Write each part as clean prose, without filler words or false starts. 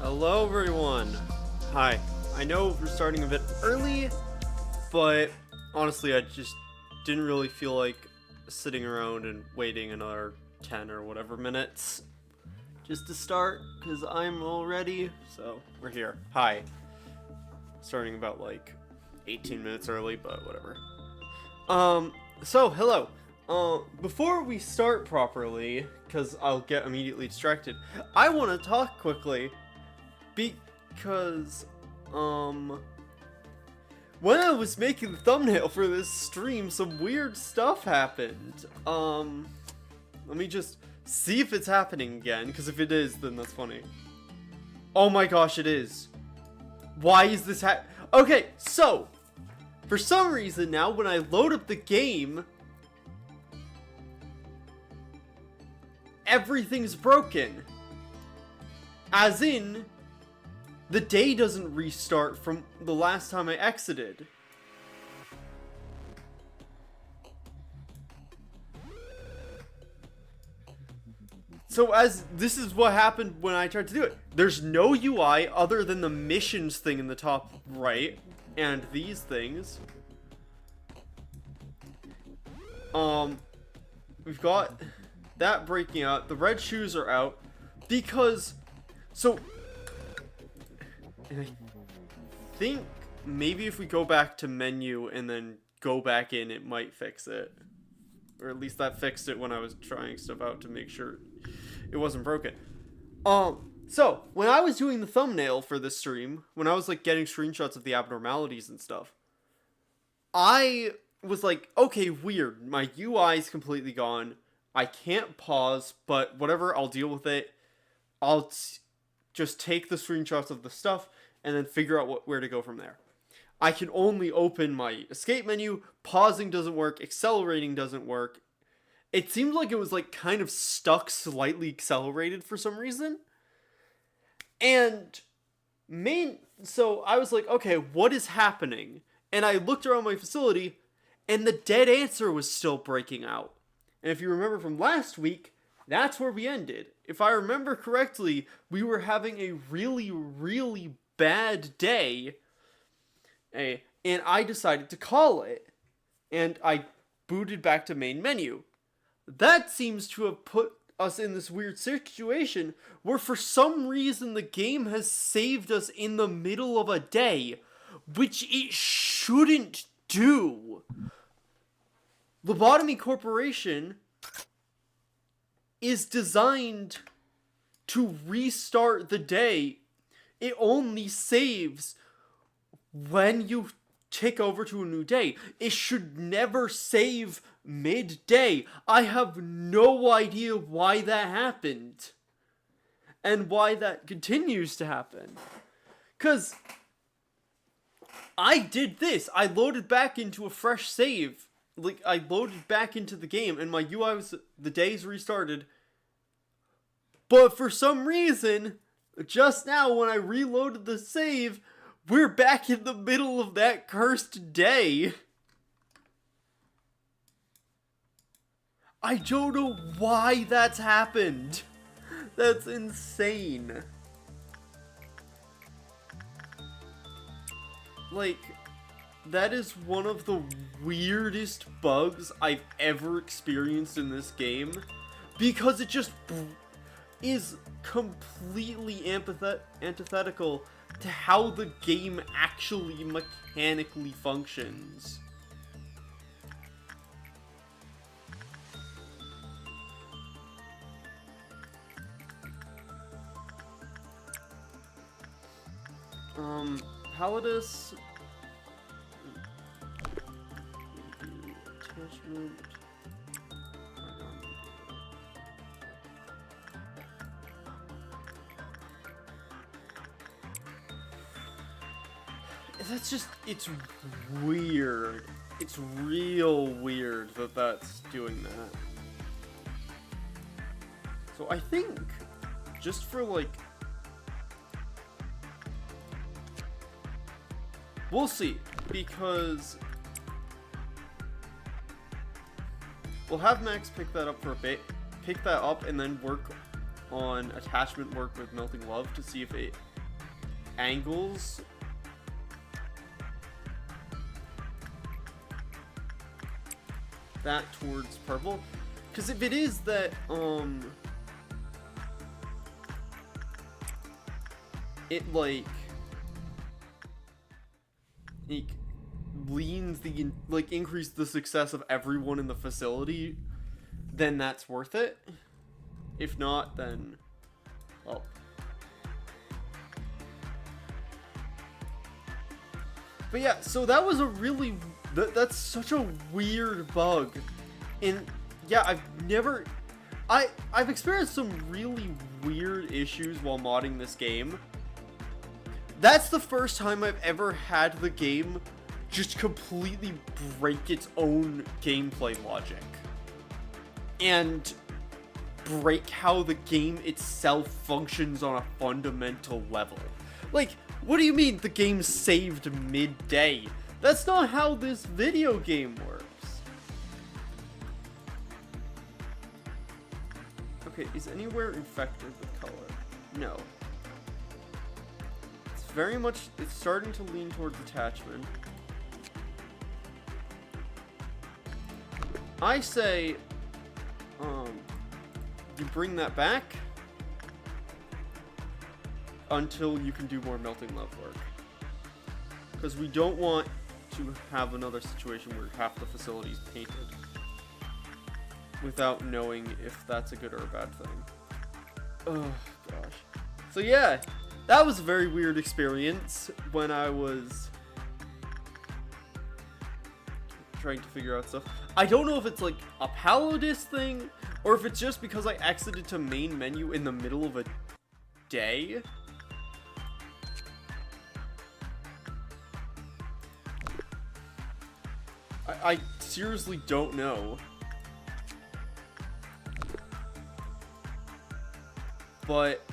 Hello everyone! Hi. I know we're starting a bit early, but honestly I just didn't really feel like sitting around and waiting another 10 or whatever minutes just to start, because I'm all ready, so we're here. Hi. Starting about like 18 minutes early, but whatever. So hello. Before we start properly, because I'll get immediately distracted, I want to talk quickly. Because, when I was making the thumbnail for this stream, some weird stuff happened. Let me just see if it's happening again, because if it is, then that's funny. Oh my gosh, it is. Why is this Okay, so, for some reason now, when I load up the game, everything's broken. As in, the day doesn't restart from the last time I exited. So this is what happened when I tried to do it. There's no UI other than the missions thing in the top right and these things. We've got that breaking out. The red shoes are out because and I think maybe if we go back to menu and then go back in, it might fix it. Or at least that fixed it when I was trying stuff out to make sure it wasn't broken. So, when I was doing the thumbnail for this stream, when I was like getting screenshots of the abnormalities and stuff, I was like, okay, weird. My UI is completely gone. I can't pause, but whatever, I'll deal with it. I'll just take the screenshots of the stuff and then figure out where to go from there. I can only open my escape menu. Pausing doesn't work. Accelerating doesn't work. It seems like it was like kind of stuck, slightly accelerated for some reason. And so I was like, okay, what is happening? And I looked around my facility and the dead answer was still breaking out. And if you remember from last week, that's where we ended. If I remember correctly, we were having a really, really bad day. And I decided to call it. And I booted back to main menu. That seems to have put us in this weird situation where for some reason the game has saved us in the middle of a day, which it shouldn't do. Lobotomy Corporation is designed to restart the day. It only saves when you tick over to a new day. It should never save midday. I have no idea why that happened. And why that continues to happen. Because I did this. I loaded back into a fresh save. Like, I loaded back into the game and my UI was, the day's restarted. But for some reason, just now when I reloaded the save, we're back in the middle of that cursed day. I don't know why that's happened. That's insane. Like, that is one of the weirdest bugs I've ever experienced in this game, because it just is completely antithetical to how the game actually mechanically functions. Palladus. Attachment. That's just, it's weird. It's real weird that that's doing that. So I think, just for like, we'll see, because we'll have Max pick that up for a bit, pick that up and then work on attachment work with Melting Love to see if it angles. That towards purple. Because if it is that, it, like leans the, like, increase the success of everyone in the facility, then that's worth it. If not, then, well. But yeah, so that was a really, that's such a weird bug. And yeah, I've experienced some really weird issues while modding this game. That's the first time I've ever had the game just completely break its own gameplay logic. And break how the game itself functions on a fundamental level. Like, what do you mean the game saved midday? That's not how this video game works. Okay, is anywhere infected with color? No. It's very much, it's starting to lean towards attachment. I say, you bring that back until you can do more melting love work. Because we don't want to have another situation where half the facility is painted without knowing if that's a good or a bad thing. Oh, gosh. So yeah, that was a very weird experience when I was trying to figure out stuff. I don't know if it's like a Palladis thing, or if it's just because I exited to main menu in the middle of a day. I seriously don't know. But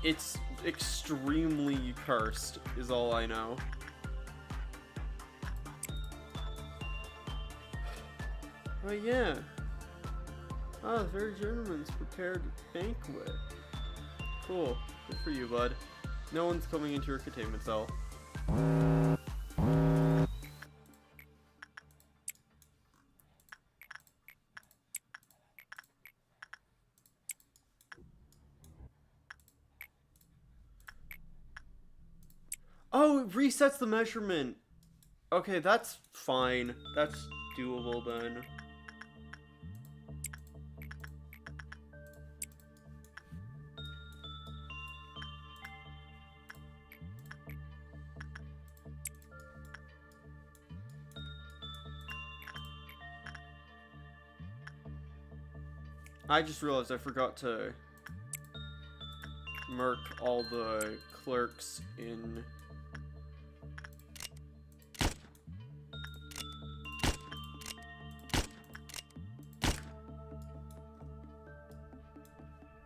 it's extremely cursed, is all I know. But yeah. Ah, the very gentleman's prepared banquet. Cool. Good for you, bud. No one's coming into your containment cell. Oh, it resets the measurement. Okay, that's fine. That's doable then. I just realized I forgot to mark all the clerks in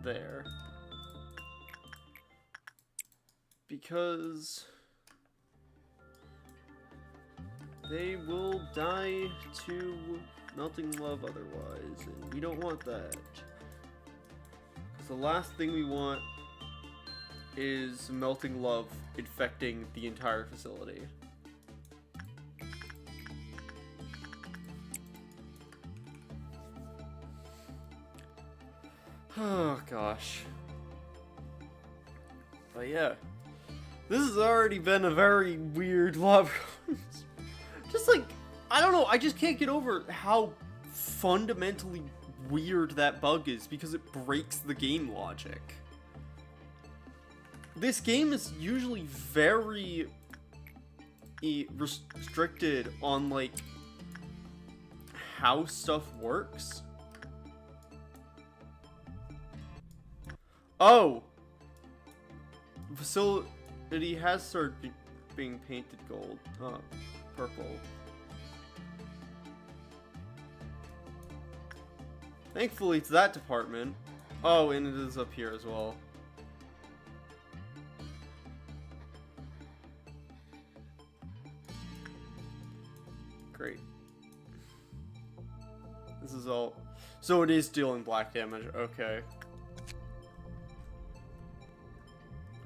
there. Because they will die to melting love otherwise, and we don't want that. Because the last thing we want is melting love infecting the entire facility. Oh gosh. But yeah, this has already been a very weird love. Just like, I don't know, I just can't get over how fundamentally weird that bug is because it breaks the game logic. This game is usually very restricted on like how stuff works. Oh! The facility has started being painted gold. Purple. Thankfully, it's that department. Oh, and it is up here as well. Great. This is all... So it is dealing black damage. Okay.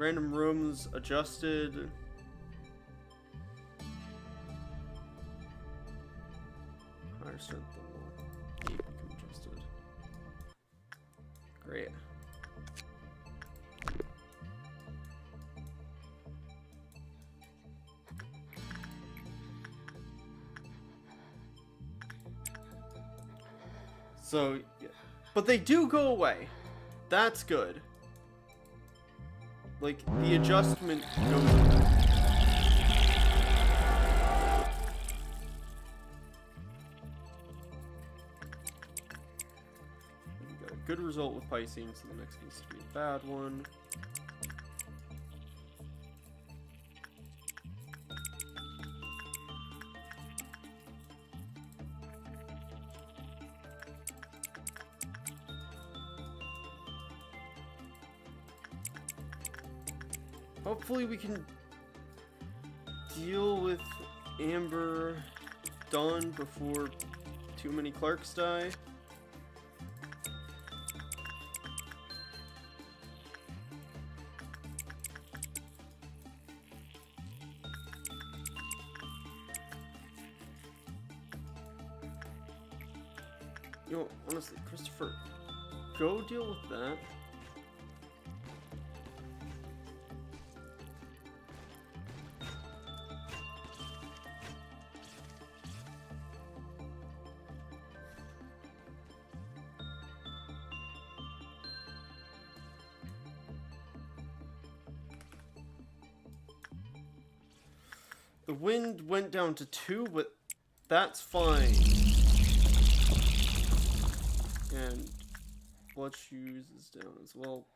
Random rooms adjusted. Higher strength level. 8 become adjusted. Great. So, yeah. But they do go away. That's good. Like, the adjustment goes away. We got a good result with Piscine, so the next needs to be a bad one. Hopefully we can deal with Amber done before too many Clarks die. You know, honestly, Christopher, go deal with that. The wind went down to 2, but that's fine. And blood shoes is down as well,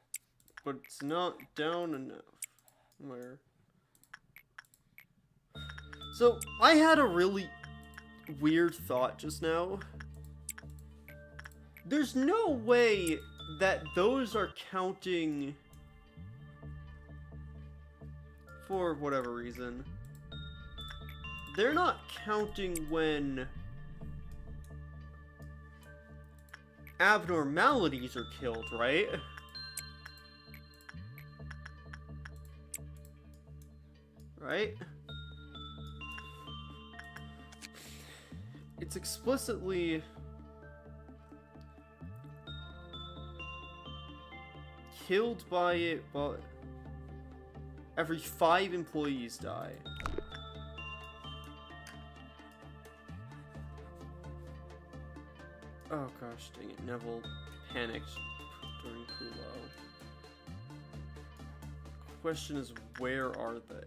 but it's not down enough. Where? So I had a really weird thought just now. There's no way that those are counting for whatever reason. They're not counting when abnormalities are killed, right? Right? It's explicitly killed by it, but every 5 employees die. Oh gosh, dang it, Neville panicked during Kulo. Question is, where are they?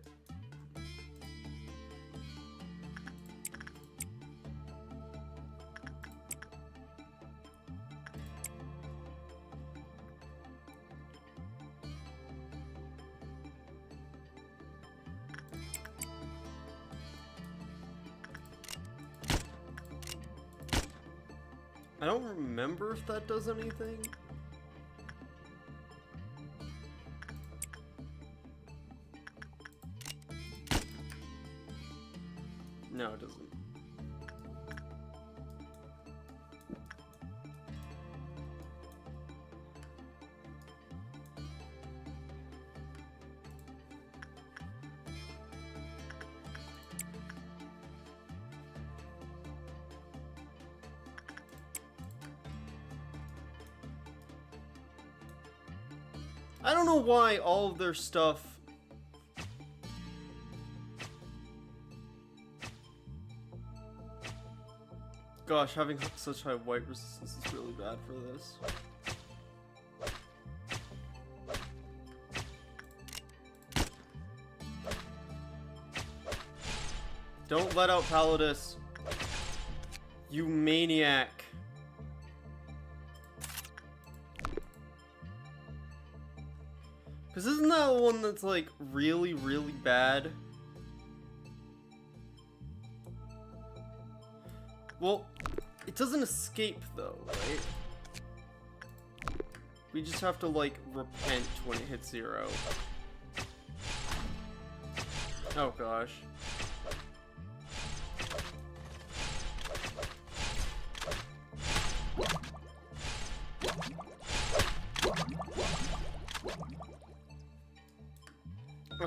I don't remember if that does anything. No, it doesn't. I don't know why all of their stuff... Gosh, having such high white resistance is really bad for this. Don't let out Palladus. You maniac. Because isn't that one that's like really, really bad? Well, it doesn't escape though, right? We just have to like repent when it hits 0. Oh gosh.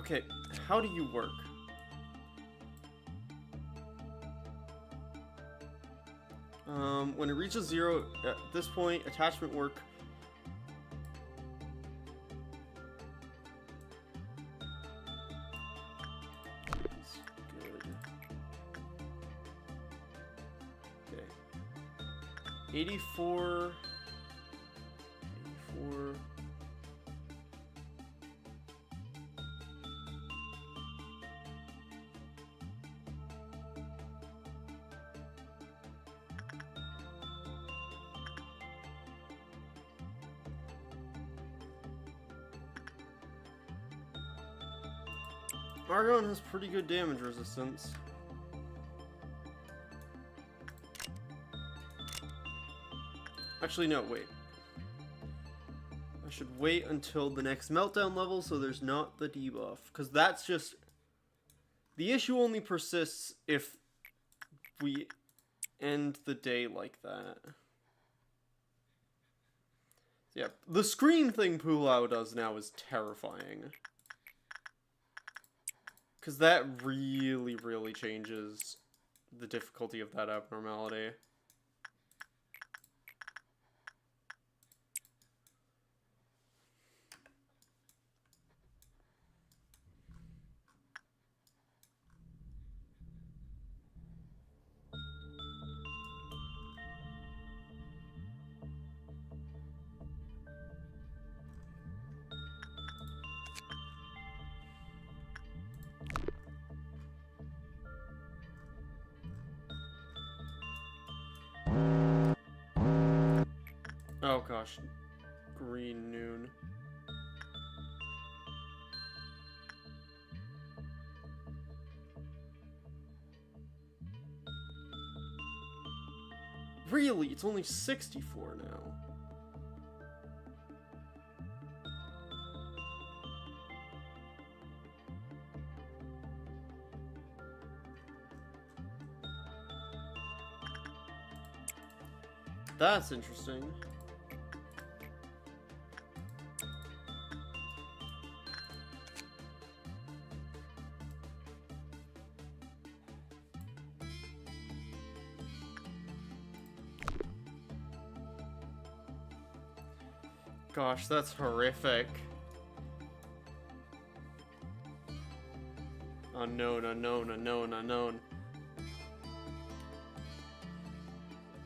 Okay, how do you work? When it reaches 0, at this point, attachment work. That's good. Okay. 84. 84. Argon has pretty good damage resistance. Actually, no, wait. I should wait until the next meltdown level so there's not the debuff. Because that's just... The issue only persists if we end the day like that. Yeah, the screen thing Pulau does now is terrifying. Because that really, really changes the difficulty of that abnormality. Oh gosh, green noon. Really? It's only 64 now. That's interesting. Gosh, that's horrific. Unknown, unknown, unknown, unknown.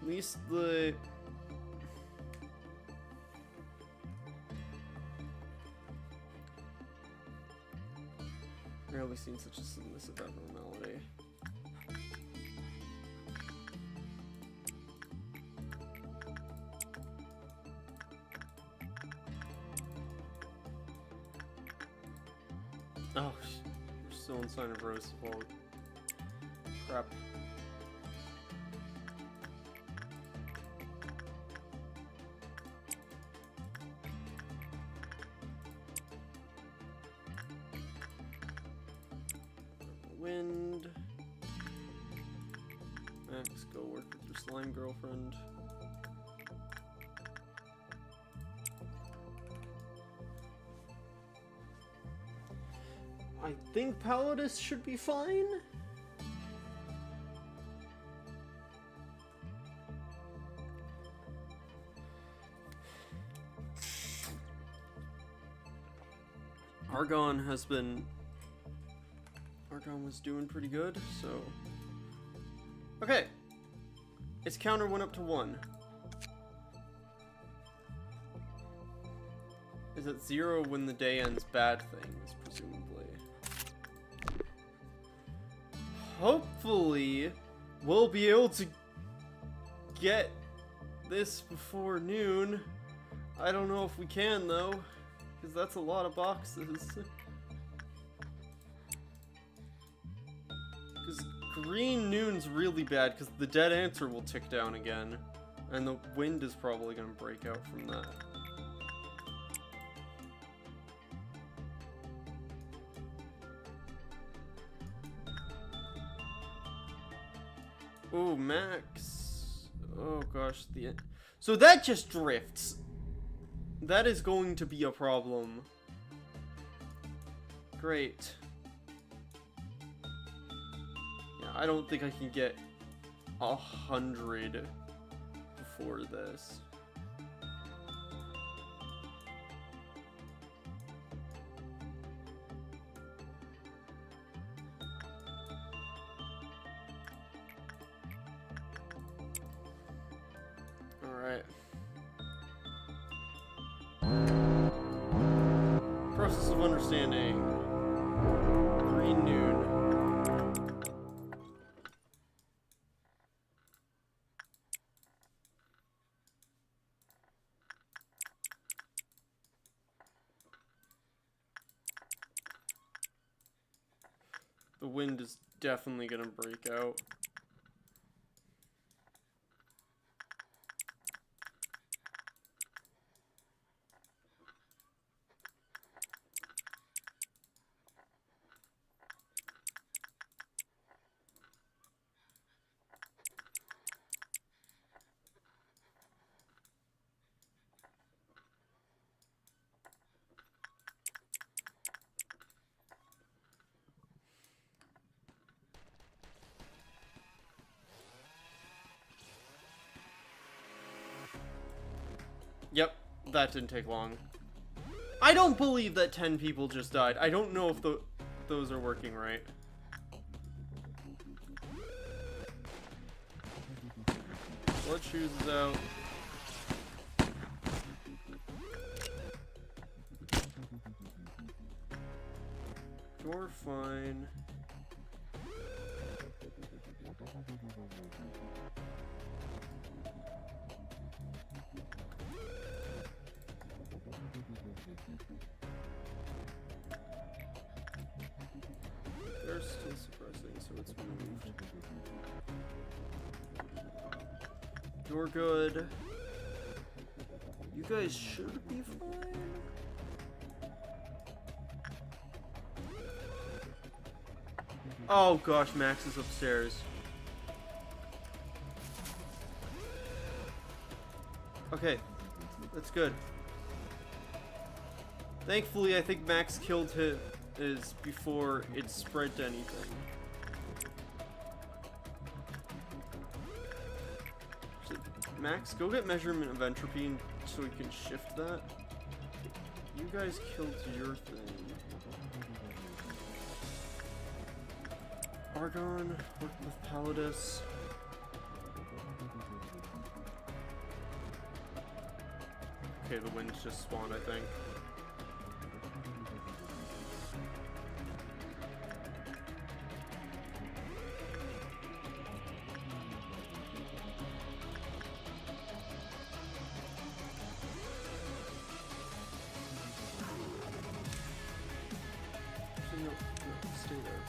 At least the... Rarely seen such a submissive abnormality. Oh, we're still in sign of Rose Vault. Crap. Wind. Max, go work with your slime girlfriend. I think Palladus should be fine. Argon was doing pretty good, so... Okay. Its counter went up to 1. Is at 0 when the day ends bad things, presumably. Hopefully, we'll be able to get this before noon. I don't know if we can, though, because that's a lot of boxes. Because green noon's really bad, because the dead answer will tick down again. And the wind is probably going to break out from that. Oh, Max. Oh, gosh. So that just drifts. That is going to be a problem. Great. Yeah, I don't think I can get 100 before this. Alright. Process of understanding. Green noon. The wind is definitely gonna break out. Yep, that didn't take long. I don't believe that 10 people just died. I don't know if those are working right. Blood shoes is out. You're fine. They're still suppressing, so it's moved. You're good. You guys should be fine. Oh gosh, Max is upstairs. Okay, that's good. Thankfully, I think Max killed his before it spread to anything. Max, go get measurement of entropy so we can shift that. You guys killed your thing. Argon, work with Palladus. Okay, the winds just spawned, I think. No, stay there.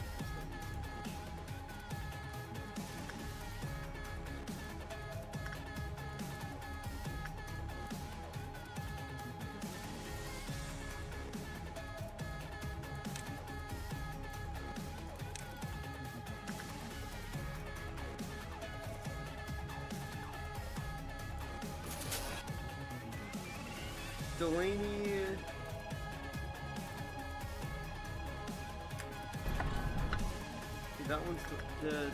Delaney. That one's dead.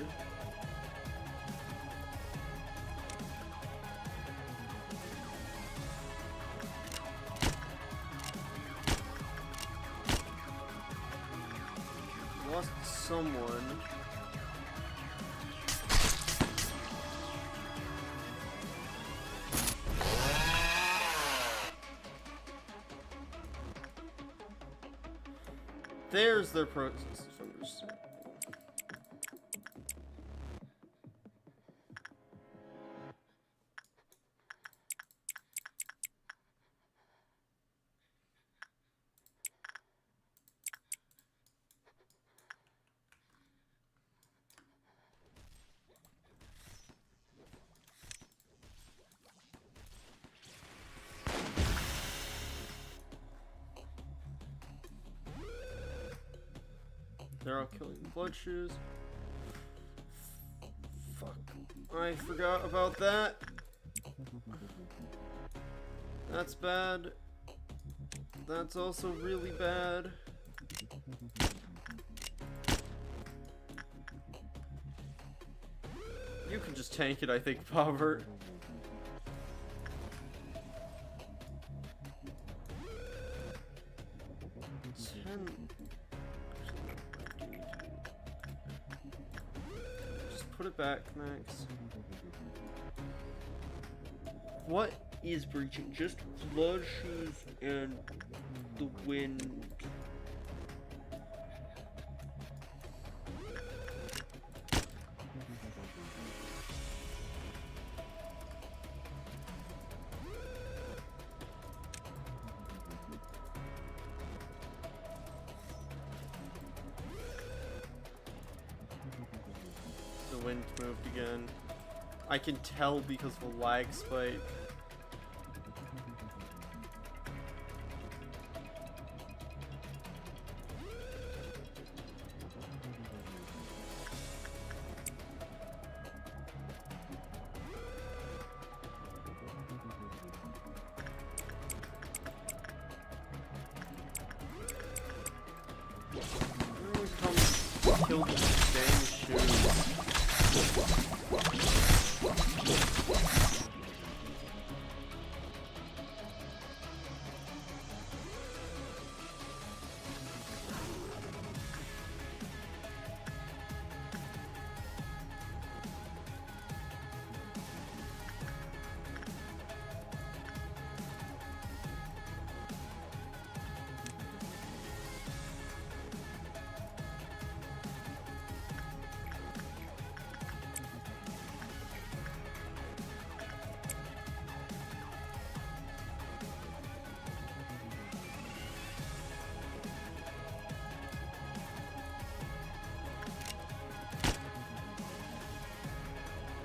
Lost someone. There's their process of understanding. They're all killing blood shoes. Fuck. I forgot about that. That's bad. That's also really bad. You can just tank it, I think, Robert. Just put it back, Max. What is breaching? Just flushes and the wind. The wind moved again. I can tell because of a lag spike. Kill these dang shoes.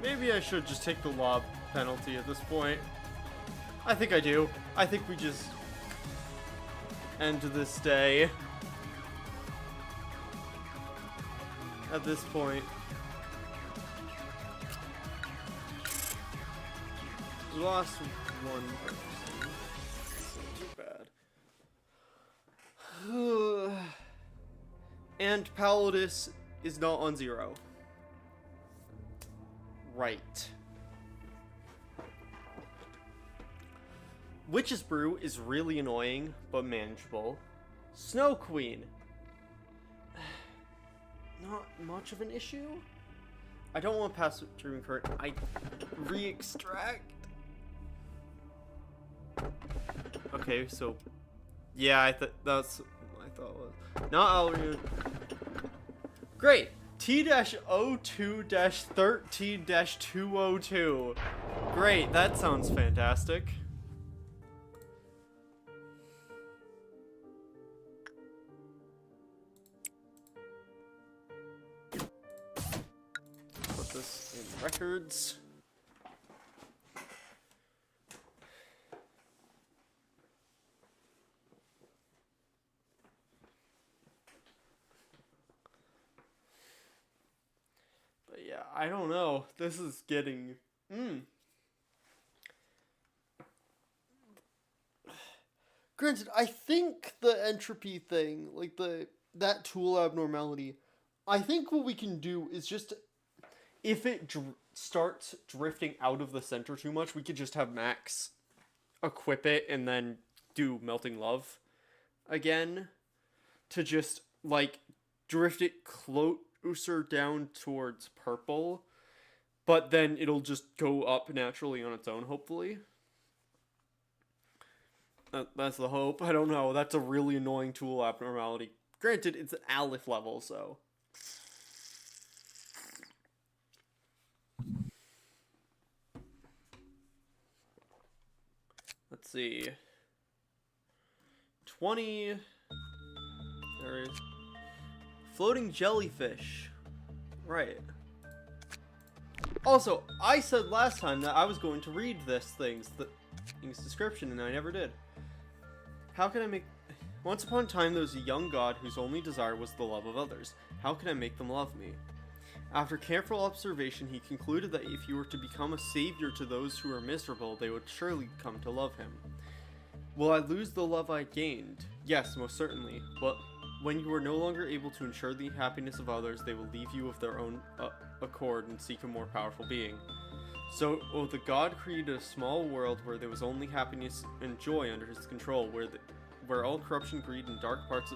Maybe I should just take the lob penalty at this point. I think I do. I think we just end this day at this point. We lost one person. That's too bad. And Palladis is not on 0. Right. Witch's Brew is really annoying, but manageable. Snow Queen. Not much of an issue. I don't want to pass Dreaming Current. I re-extract. Okay, so yeah, that's what I thought was. Not Alrian. Great. T-02-13-202. Great, that sounds fantastic. Put this in records. Yeah, I don't know. This is getting... Granted, I think the entropy thing, like that tool abnormality, I think what we can do is just... If it starts drifting out of the center too much, we could just have Max equip it and then do Melting Love again. To just, like, drift it closer down towards purple, but then it'll just go up naturally on its own, hopefully. That's the hope. I don't know. That's a really annoying tool abnormality. Granted, it's an Aleph level, so... Let's see. 20... There is... Floating jellyfish. Right. Also, I said last time that I was going to read this thing's description, and I never did. How can I make... Once upon a time, there was a young god whose only desire was the love of others. How can I make them love me? After careful observation, he concluded that if he were to become a savior to those who are miserable, they would surely come to love him. Will I lose the love I gained? Yes, most certainly. But When you are no longer able to ensure the happiness of others, they will leave you of their own accord and seek a more powerful being. So, the god created a small world where there was only happiness and joy under his control, where all corruption, greed, and dark parts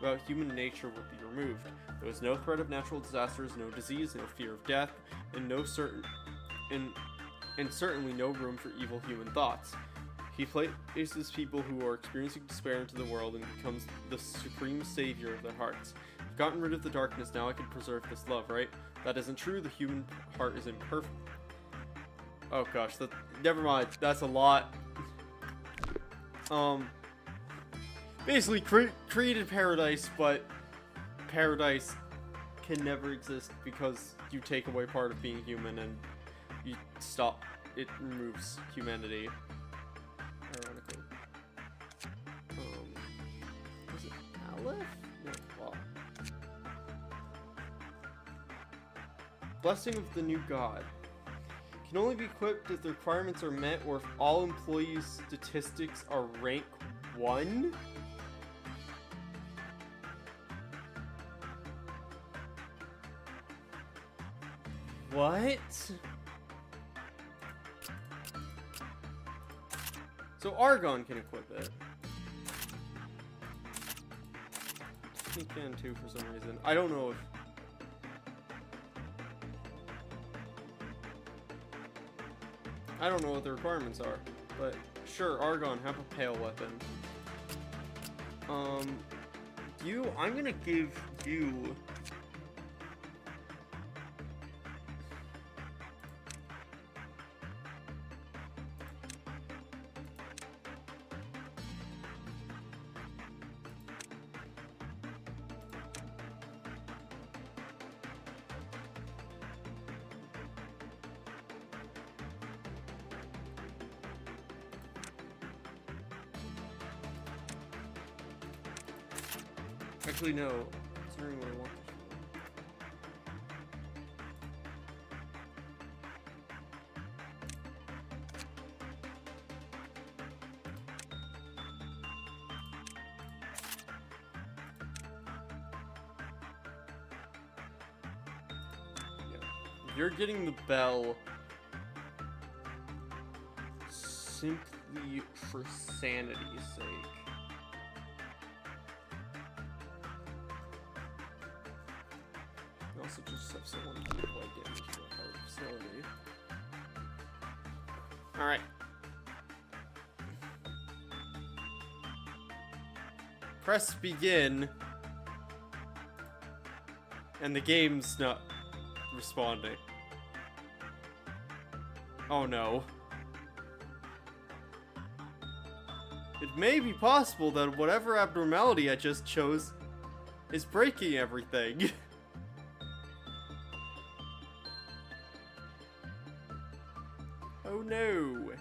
about human nature would be removed. There was no threat of natural disasters, no disease, no fear of death, and certainly no room for evil human thoughts. He places people who are experiencing despair into the world and becomes the supreme savior of their hearts. I've gotten rid of the darkness, now I can preserve this love, right? That isn't true, the human heart is imperfect. Oh gosh, never mind, that's a lot. Basically created paradise, but paradise can never exist because you take away part of being human and it removes humanity. Ironically. Was it Aleph? No, wow. Blessing of the new god. Can only be equipped if the requirements are met or if all employees' statistics are rank 1? What? So Argon can equip it. He can too for some reason. I don't know if... I don't know what the requirements are, but sure, Argon, have a pale weapon. I'm gonna give you... Actually, no. Considering what I want. Yeah. You're getting the bell simply for sanity's sake. Also just have someone to play damage to a hard facility. Alright. Press begin. And the game's not responding. Oh no. It may be possible that whatever abnormality I just chose is breaking everything. Oh no!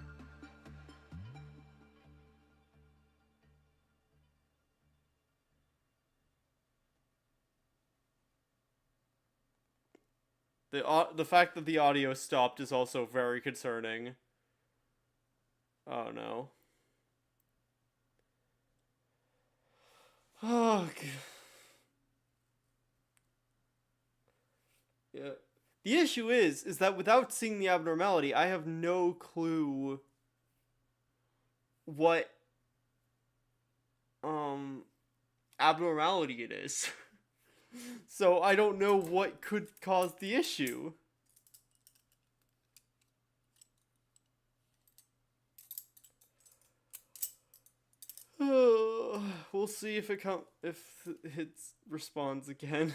The fact that the audio stopped is also very concerning. Oh no. Oh god. Yeah. The issue is that without seeing the abnormality, I have no clue what abnormality it is. So I don't know what could cause the issue. We'll see if it responds again.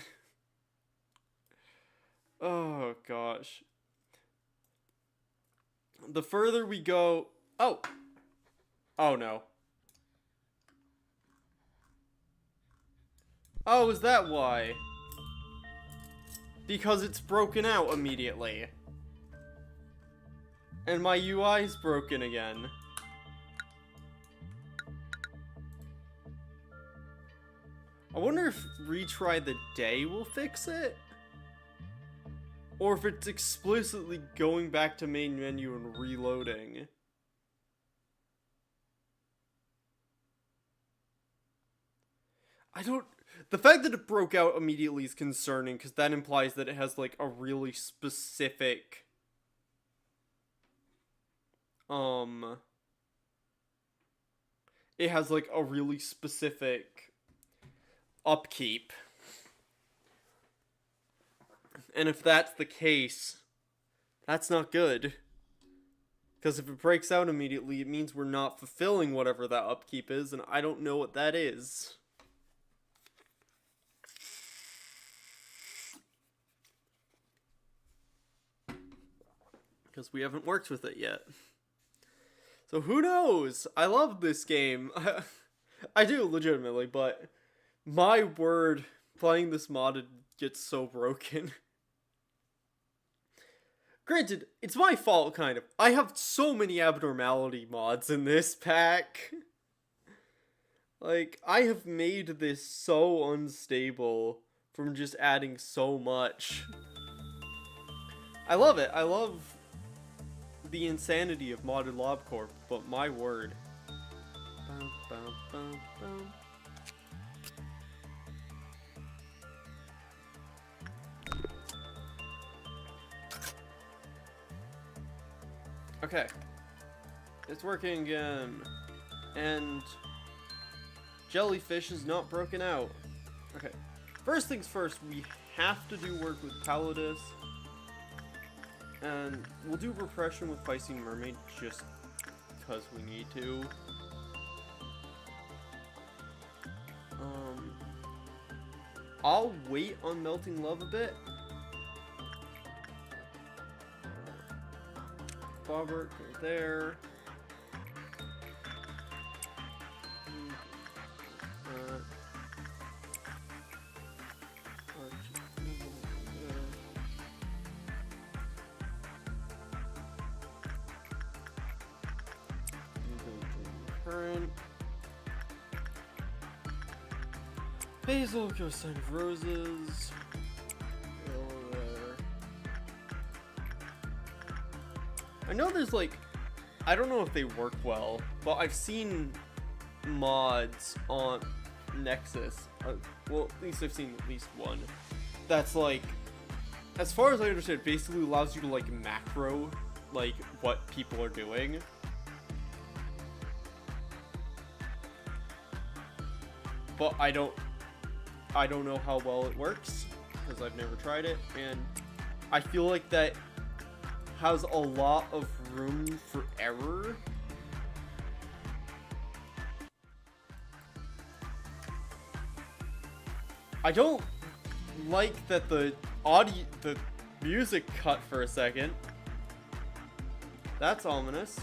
Oh gosh. The further we go... Oh! Oh no. Oh, is that why? Because it's broken out immediately. And my UI's broken again. I wonder if retry the day will fix it? Or if it's explicitly going back to main menu and reloading. The fact that it broke out immediately is concerning, because that implies that it has, like, a really specific... It has, like, a really specific upkeep. And if that's the case, that's not good. Because if it breaks out immediately, it means we're not fulfilling whatever that upkeep is, and I don't know what that is. Because we haven't worked with it yet. So who knows? I love this game. I do, legitimately, but my word, playing this modded gets so broken. Granted, it's my fault, kind of. I have so many abnormality mods in this pack. Like, I have made this so unstable from just adding so much. I love it. I love the insanity of modded LobCorp, but my word. Bum, bum, bum, bum. Okay. It's working again. And jellyfish is not broken out. Okay. First things first, we have to do work with Palladus. And we'll do repression with Feisty Mermaid just because we need to. I'll wait on Melting Love a bit. Bobbert, go there. Current. Basil, go Sign of Roses. Go there. I know there's like, I don't know if they work well, but I've seen mods on Nexus. Well, at least I've seen at least one. That's like, as far as I understand, it basically allows you to like macro, like what people are doing. But I don't know how well it works, because I've never tried it, and I feel like that has a lot of room for error. I don't like that the music cut for a second. That's ominous.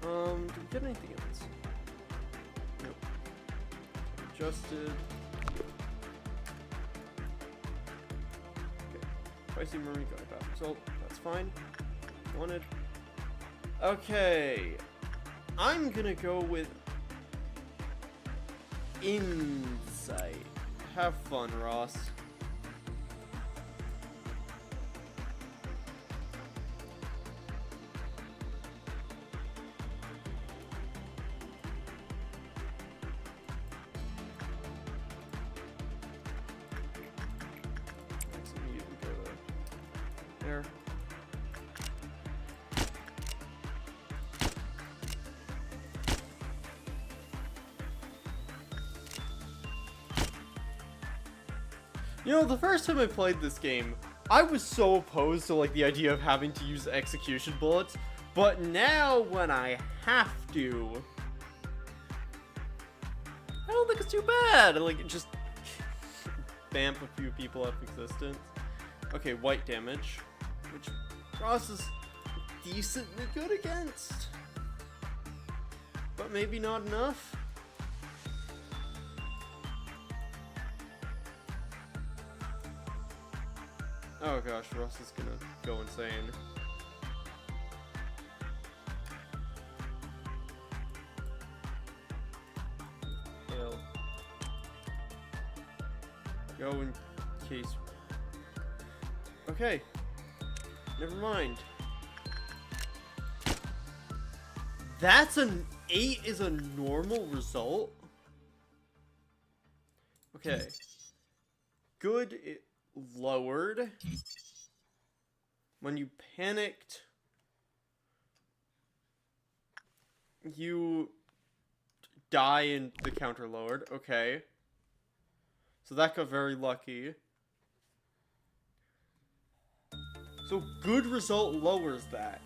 Did we get anything else? Nope. Adjusted. Okay. Feisty Mermaid got a bad result. That's fine. Wanted. Okay. I'm gonna go with Insight. Have fun, Ross. There. You know, the first time I played this game, I was so opposed to like the idea of having to use execution bullets, but now when I have to, I don't think it's too bad. Like, just bamp a few people out of existence. Okay, white damage, which Ross is decently good against, but maybe not enough. Oh gosh, Ross is gonna go insane. Well, go in case. Okay, never mind. That's an 8 is a normal result? Okay. Good, it lowered. When you panicked, you die and the counter lowered. Okay. So that got very lucky. So good result lowers that.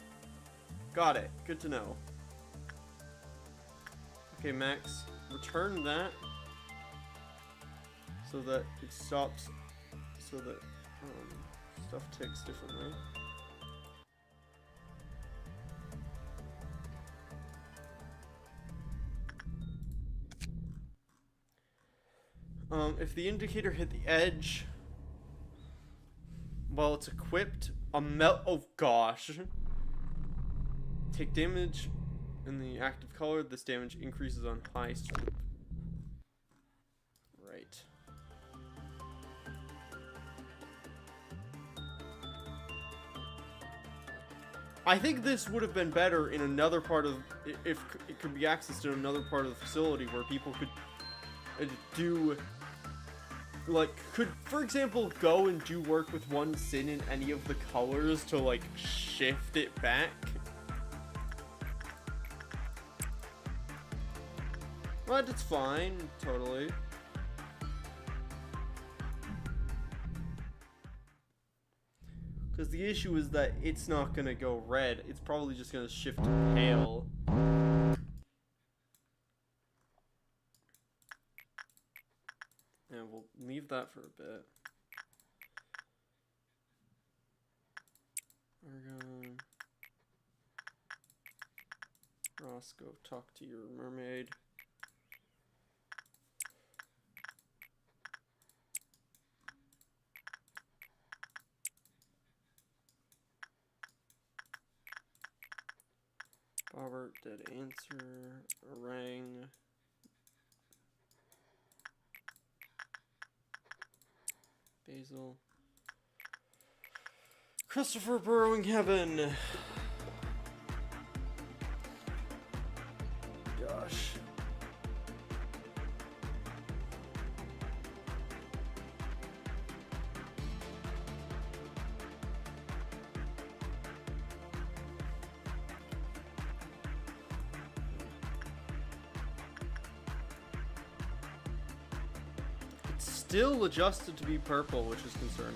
Got it. Good to know. Okay, Max. Return that. So that it stops. So that stuff ticks differently. If the indicator hit the edge while it's equipped, oh gosh. Take damage in the active color. This damage increases on high strength. Right. I think this would have been better in another part of, if it could be accessed in another part of the facility where people could do, like, could, for example, go and do work with one sin in any of the colors to, like, shift it back. But it's fine, totally. Because the issue is that it's not going to go red. It's probably just going to shift to pale. And we'll leave that for a bit. Argon. Roscoe, talk to your mermaid. Robert, dead answer. Orang. Basil. Christopher burrowing heaven. Gosh. Still adjusted to be purple, which is concerning.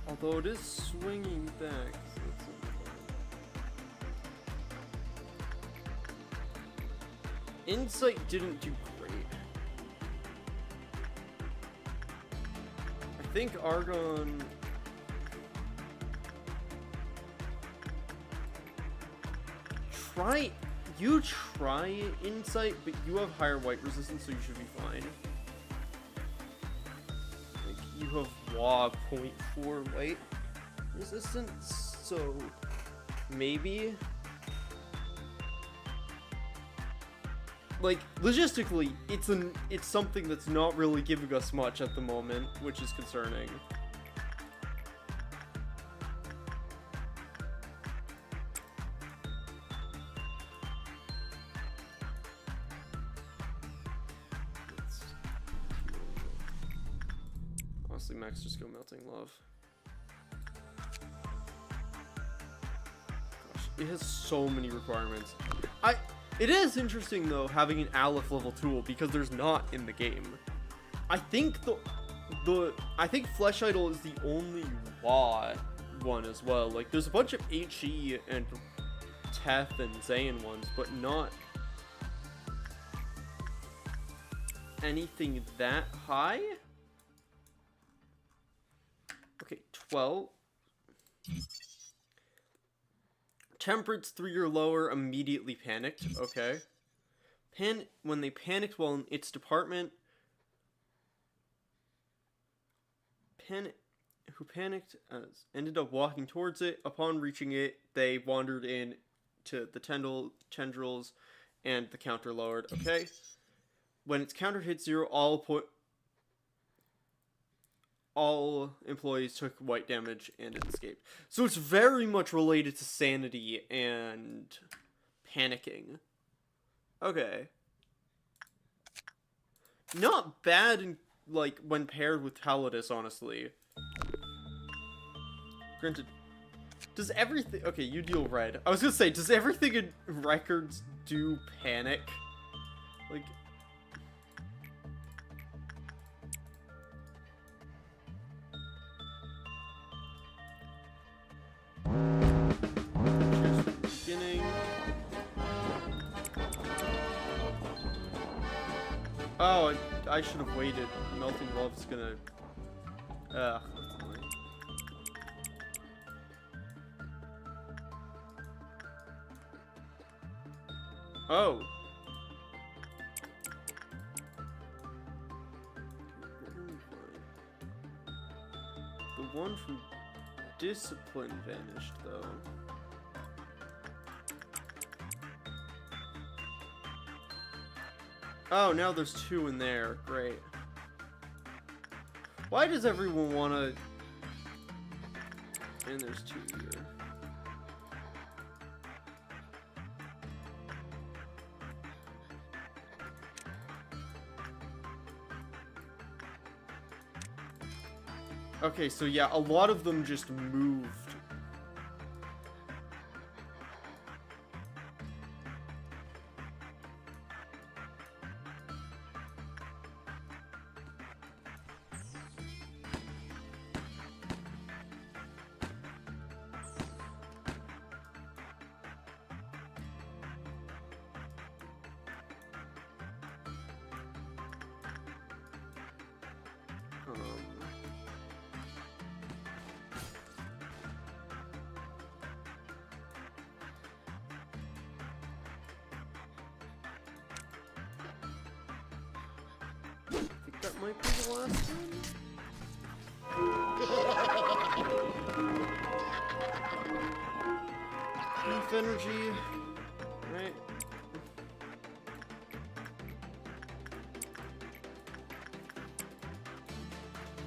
Although it is swinging back. So it's Insight didn't do great. I think Argon... You try Insight, but you have higher white resistance, so you should be fine. You have WA 0.4 white resistance, so maybe. Like, logistically, it's something that's not really giving us much at the moment, which is concerning. Honestly, Max, just go Melting Love. Gosh, it has so many requirements. It is interesting though having an Aleph level tool because there's not in the game. I think I think Flesh Idol is the only WA one as well. Like there's a bunch of HE and Teth and Zayn ones, but not anything that high. Okay, 12. Temperance 3 or lower immediately panicked. Okay. When they panicked while in its department, who panicked ended up walking towards it. Upon reaching it, they wandered in to the tendrils, and the counter lowered. Okay. When its counter hit 0, all employees took white damage and it escaped. So it's very much related to sanity and panicking. Okay. not bad in, like, when paired with Calidus, honestly. Granted, does everything... Okay, you deal red. I was gonna say, does everything in records do panic? Like... Just beginning. Oh, I should have waited. Melting Love's gonna... Oh. The one from Discipline vanished, though. Oh, now there's 2 in there. Great. Why does everyone want to... And there's 2 here. Okay, so yeah, a lot of them just moved. I think that might be the last one. Enough energy, right?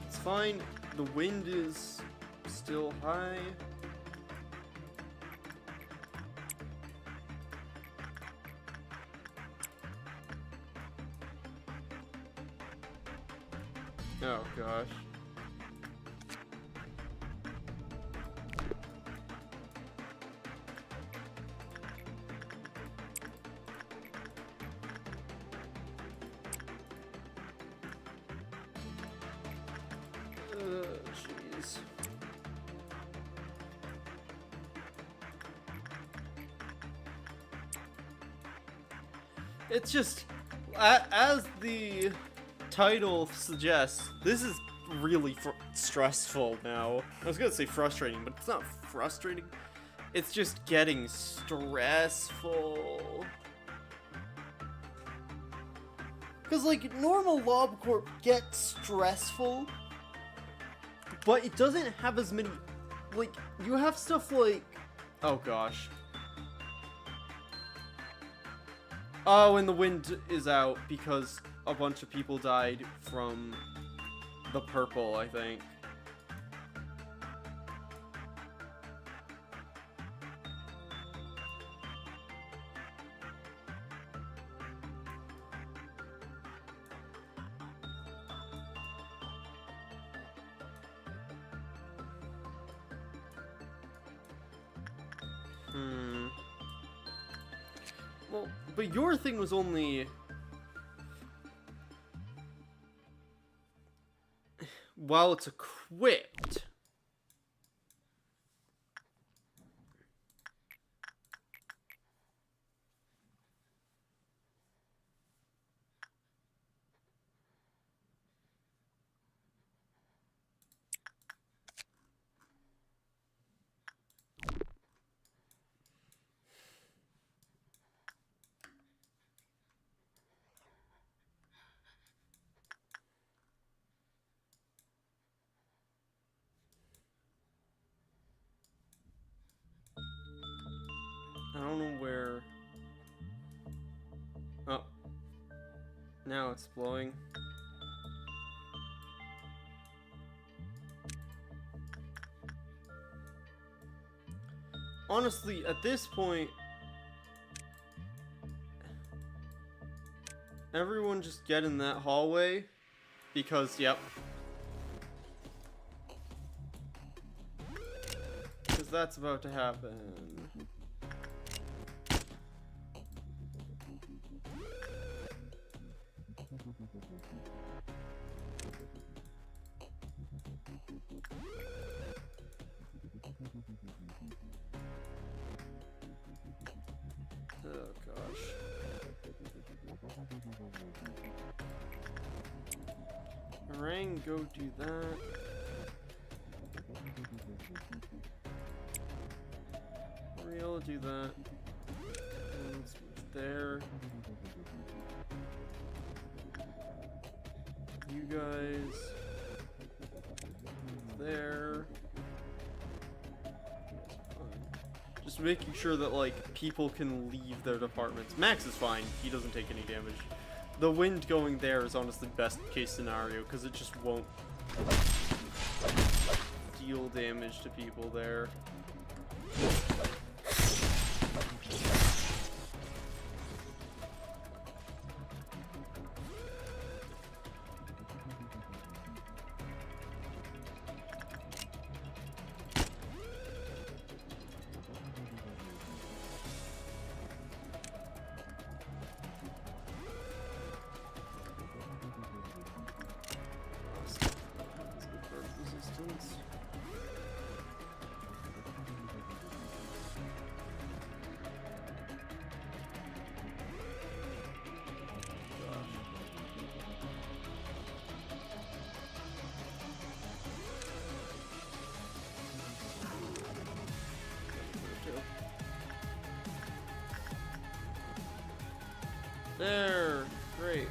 It's fine. The wind is still high. Oh gosh. Jeez. It's just, as the title suggests, this is really stressful now. I was gonna say frustrating, but it's not frustrating. It's just getting stressful. Because, like, normal LobCorp gets stressful, but it doesn't have as many, like, you have stuff like, oh gosh. Oh, and the wind is out because a bunch of people died from the purple, I think. Well, but your thing was only... while it's equipped. I don't know where... Oh. Now it's blowing. Honestly, at this point... everyone just get in that hallway, because, yep. Because that's about to happen. Oh gosh. Meringue, go do that. Real, do that. And let's move there. You guys. There. Just making sure that, like, people can leave their departments. Max is fine. He doesn't take any damage. The wind going there is honestly best case scenario, because it just won't deal damage to people there. There, great.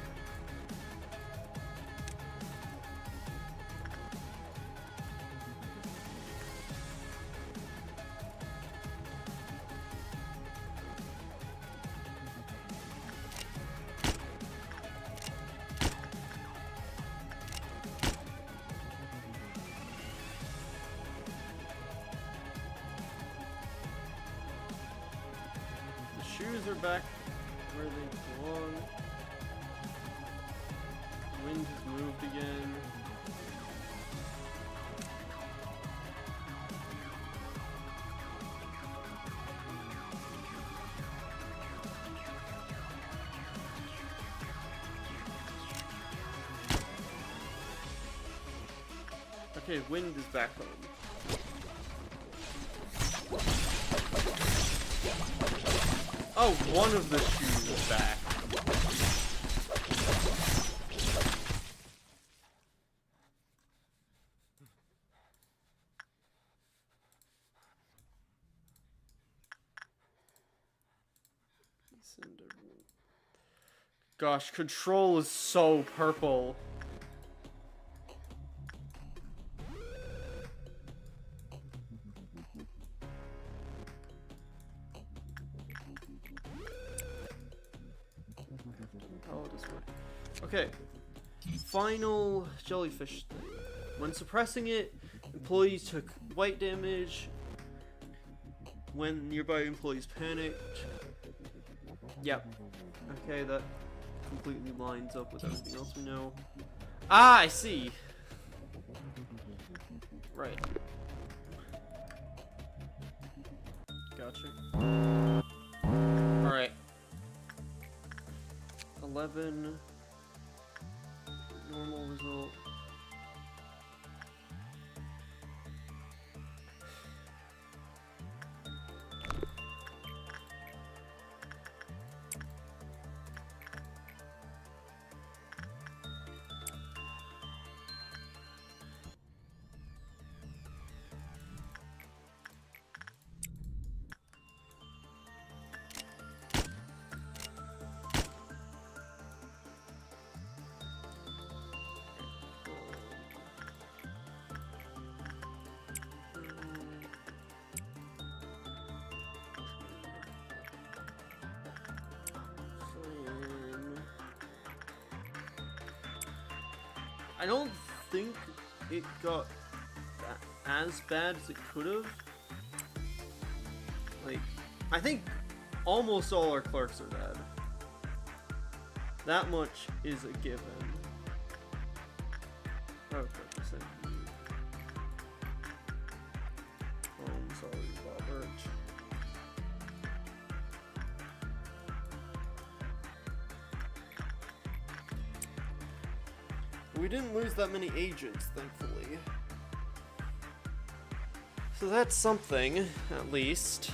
The shoes are back where they belong. Wind has moved again. Okay, wind is back home. Oh, one of the shoes is back. Gosh, control is so purple. Oh, this way. Okay. Final jellyfish thing. When suppressing it, employees took white damage. When nearby employees panicked. Yep. Okay, that completely lines up with everything else we know. Ah, I see. Right. Gotcha. Alright. 11. Normal result. I don't think it got as bad as it could have. Like, I think almost all our clerks are dead. That much is a given. Okay, percent. Oh, I'm sorry, Robert. We didn't lose that many agents, thankfully. So that's something, at least.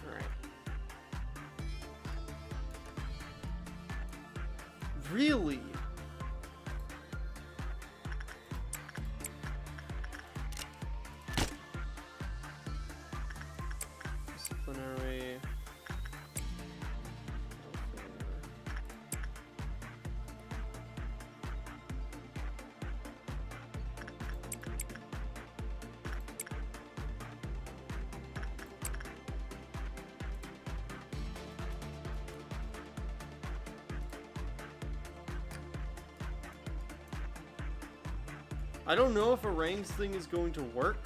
Alright. Really? Disciplinary. I don't know if a ranks thing is going to work.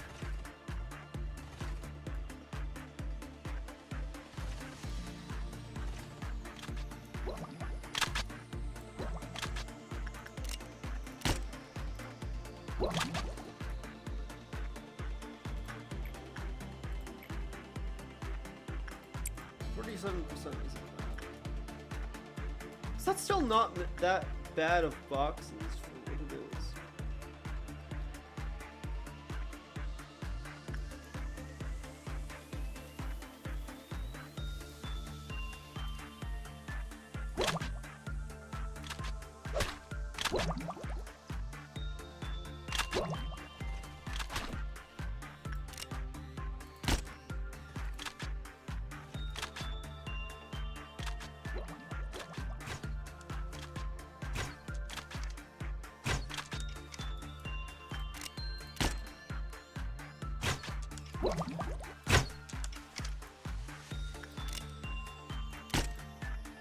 So that's still not that bad of boxes for what it is.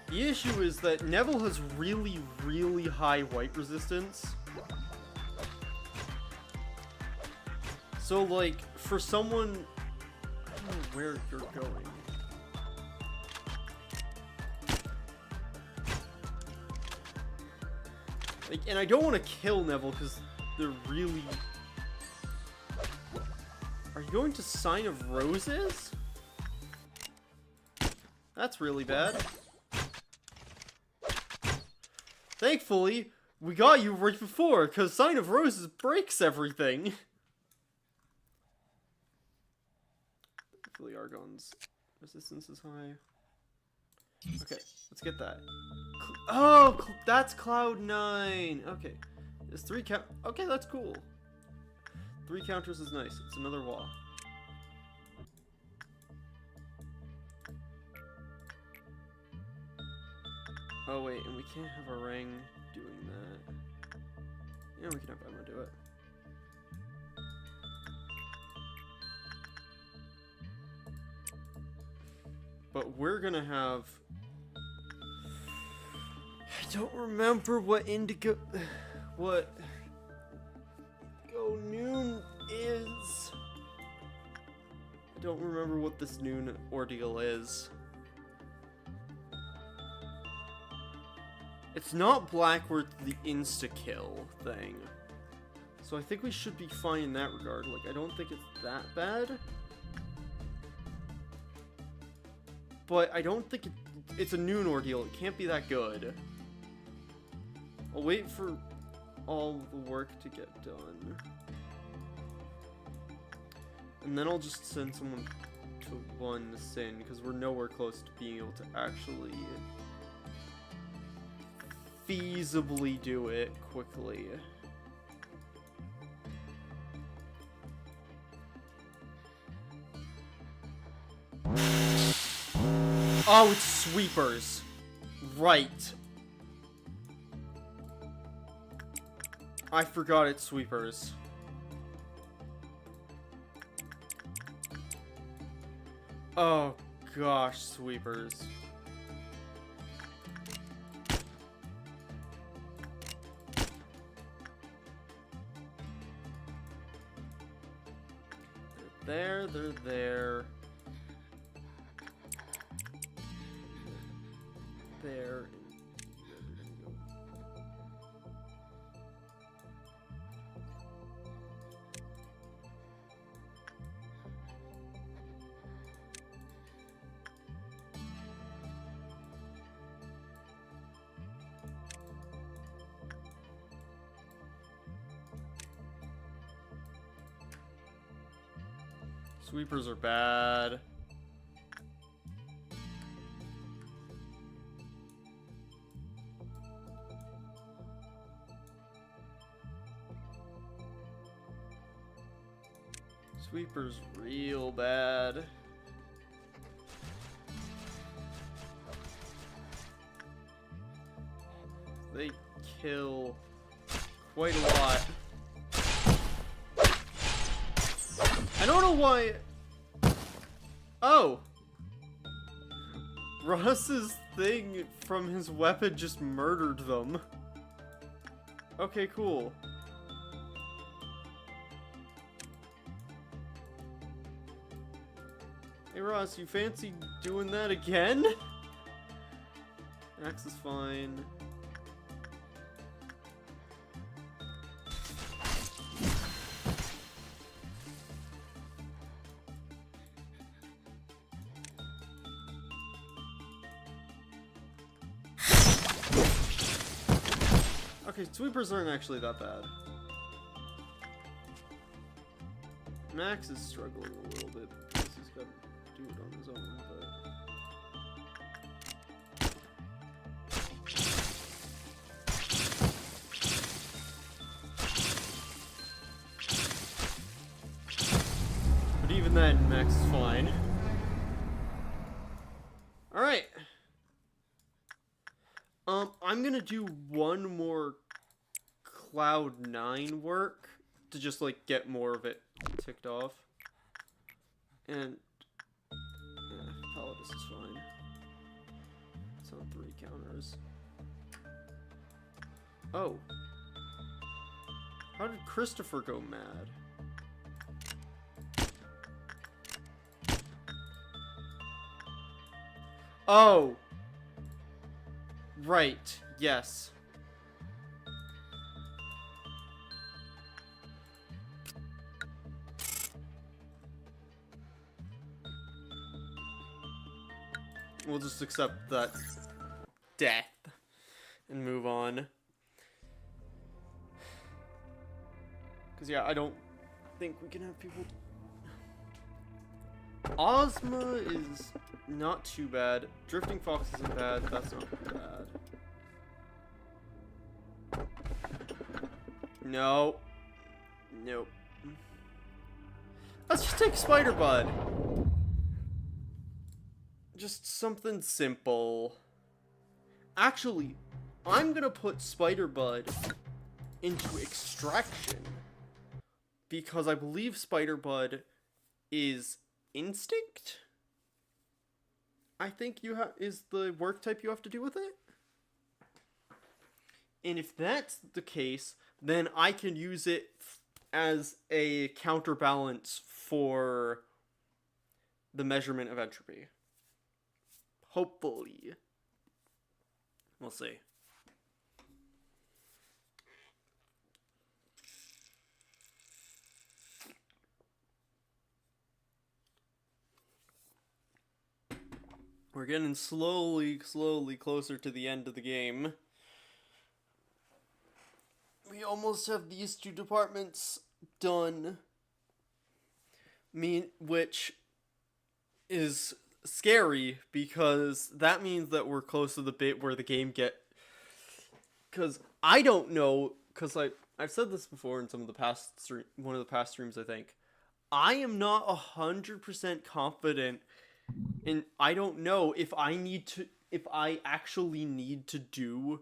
The issue is that Neville has really, really high white resistance. So, like, for someone... I don't know where you're going. Like, and I don't want to kill Neville because they're really... Are you going to Sign of Roses? That's really bad. Thankfully, we got you right before, because Sign of Roses breaks everything. Thankfully, Argon's resistance is high. Okay, let's get that. That's Cloud 9. Okay, it's 3 count. Okay, that's cool. 3 counters is nice. It's another wall. Oh wait, and we can't have a ring doing that. Yeah, we can have Emma do it. But we're gonna have... I don't remember what Indigo... What... Go Noon is... I don't remember what this Noon ordeal is. It's not Blackworth the insta-kill thing. So I think we should be fine in that regard. Like, I don't think it's that bad. But I don't think it's a Noon ordeal. It can't be that good. I'll wait for all the work to get done. And then I'll just send someone to 1 Sin, because we're nowhere close to being able to actually feasibly do it quickly. Oh, it's sweepers. Right. I forgot it's sweepers. Oh gosh, sweepers. there, they're there. There. Sweepers are bad. Sweepers real bad. They kill quite a lot. I don't know why. Oh! Ross's thing from his weapon just murdered them. Okay, cool. Hey Ross, you fancy doing that again? Axe is fine. Okay, sweepers aren't actually that bad. Max is struggling a little bit because he's got to do it on his own, but even then, Max is fine. Alright. I'm gonna do one more Cloud 9 work to just like get more of it ticked off. And yeah, Palladus is fine. It's on 3 counters. Oh. How did Christopher go mad? Oh. Right, yes. We'll just accept that death and move on. Because, yeah, I don't think we can have people... Ozma is not too bad. Drifting Fox isn't bad. That's not bad. No. Nope. Let's just take Spider Bud. Just something simple. Actually, I'm gonna put Spider Bud into Extraction. Because I believe Spider Bud is Instinct? I think is the work type you have to do with it. And if that's the case, then I can use it as a counterbalance for the measurement of entropy. Hopefully. We'll see. We're getting slowly closer to the end of the game. We almost have these 2 departments done. Which is scary, because that means that we're close to the bit where the game because I don't know, because I've said this before in some of the past one of the past streams, I think. I am not 100% confident, and I don't know if I actually need to do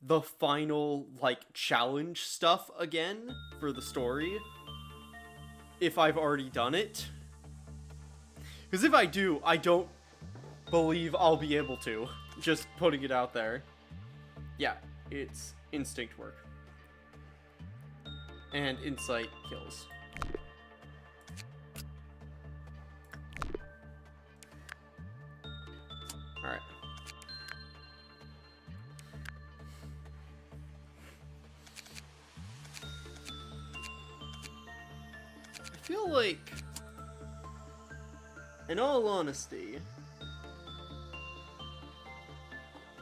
the final, like, challenge stuff again for the story, if I've already done it. Because if I do, I don't believe I'll be able to. Just putting it out there. Yeah, it's instinct work. And insight kills. feel like, in all honesty,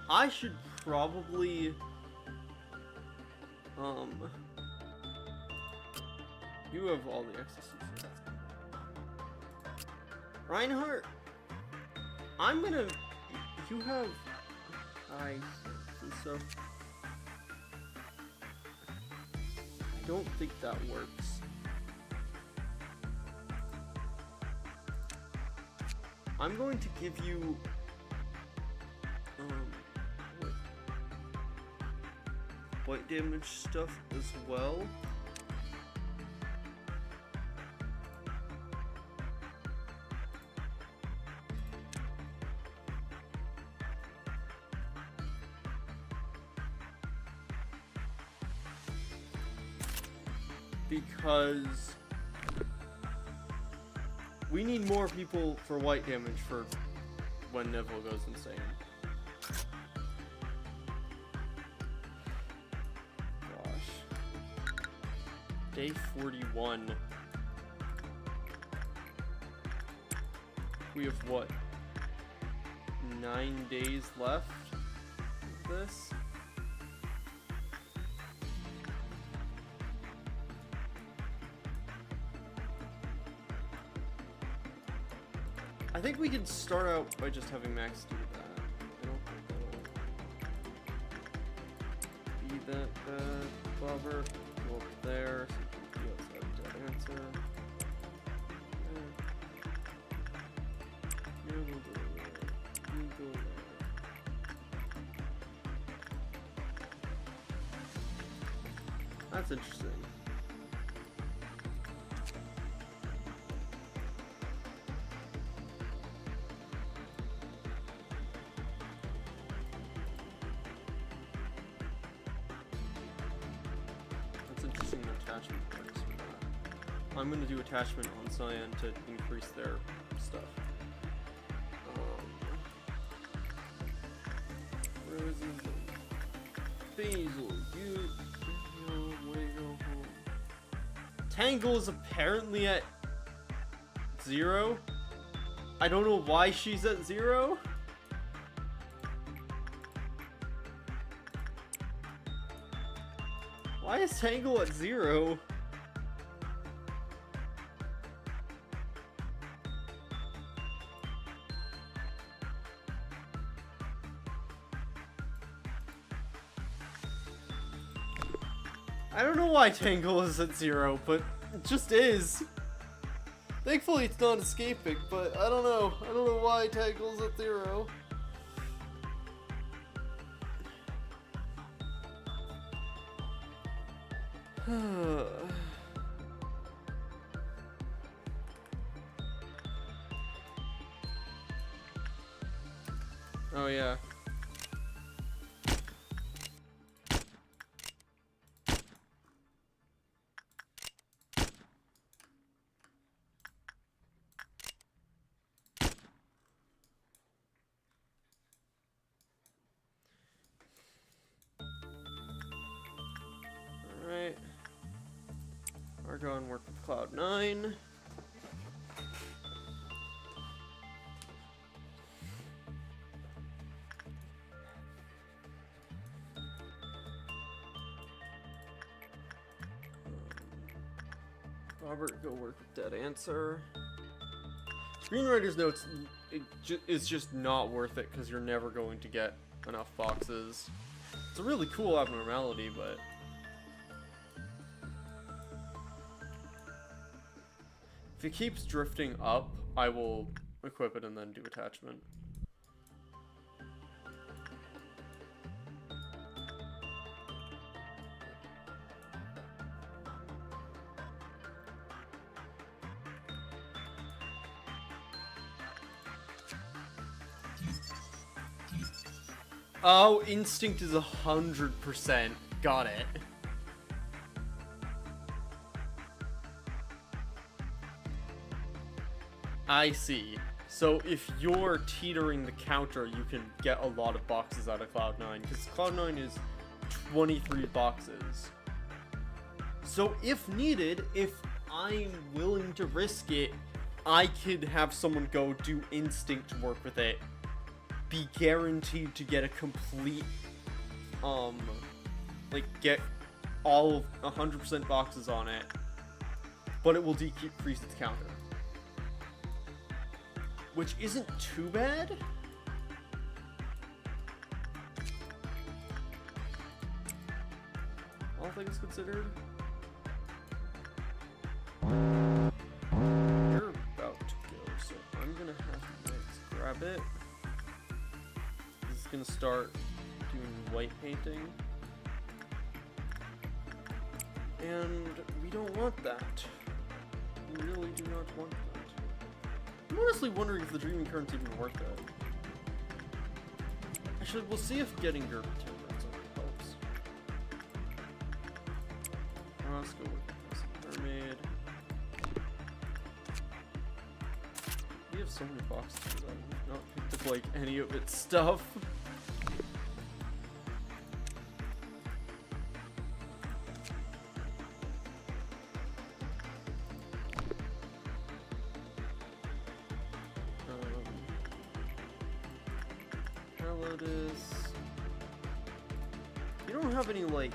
I should probably, you have all the access to that's Reinhardt, I'm gonna, you have, so I don't think that works. I'm going to give you white damage stuff as well. Because we need more people for white damage for when Neville goes insane. Gosh. Day 41. We have what? 9 days left of this? I think we can start out by just having Max do that. I don't think that'll be that bad. Bobber, go up there, so you can do outside dead answer. Yeah, we'll go there. You go there. That's interesting. I'm going to do attachment on Cyan to increase their stuff. Roses, Basil, you way go home. Tangle is apparently at 0. I don't know why she's at 0. Why is Tangle at 0? I don't know why Tangle is at 0, but it just is. Thankfully it's not escaping, but I don't know. I don't know why Tangle's at 0. Oh yeah. Alright. Argon work with Cloud9. Robert, go work with Dead Answer. Screenwriter's notes, it's just not worth it because you're never going to get enough boxes. It's a really cool abnormality, but if it keeps drifting up, I will equip it and then do attachment. Oh, instinct is 100%. Got it. I see. So if you're teetering the counter, you can get a lot of boxes out of Cloud9, because Cloud9 is 23 boxes. So if needed, if I'm willing to risk it. I could have someone go do instinct work with it, be guaranteed to get a complete, like get all of 100% boxes on it, but it will decrease its counter, which isn't too bad. All things considered. You're about to go, so I'm gonna have to grab it. This is gonna start doing white painting. And we don't want that. We really do not want that. I'm honestly wondering if the Dreaming Current's even worth it. Actually, we'll see if getting your temperance helps. Let's go with this mermaid. We have so many boxes for that. We've not picked up like any of its stuff. You don't have any like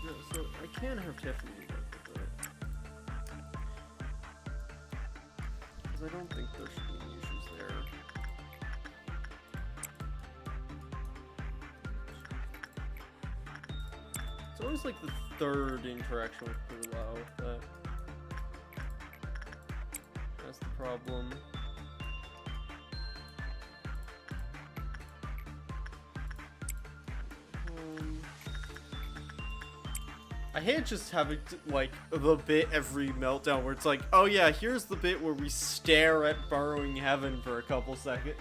no, so I can have Tiffany work with it, because I don't think there should be any issues there. It's always like the third interaction with Pulau that's the problem. I hate just having to, like, the bit every meltdown where it's like, oh yeah, here's the bit where we stare at Burrowing Heaven for a couple seconds,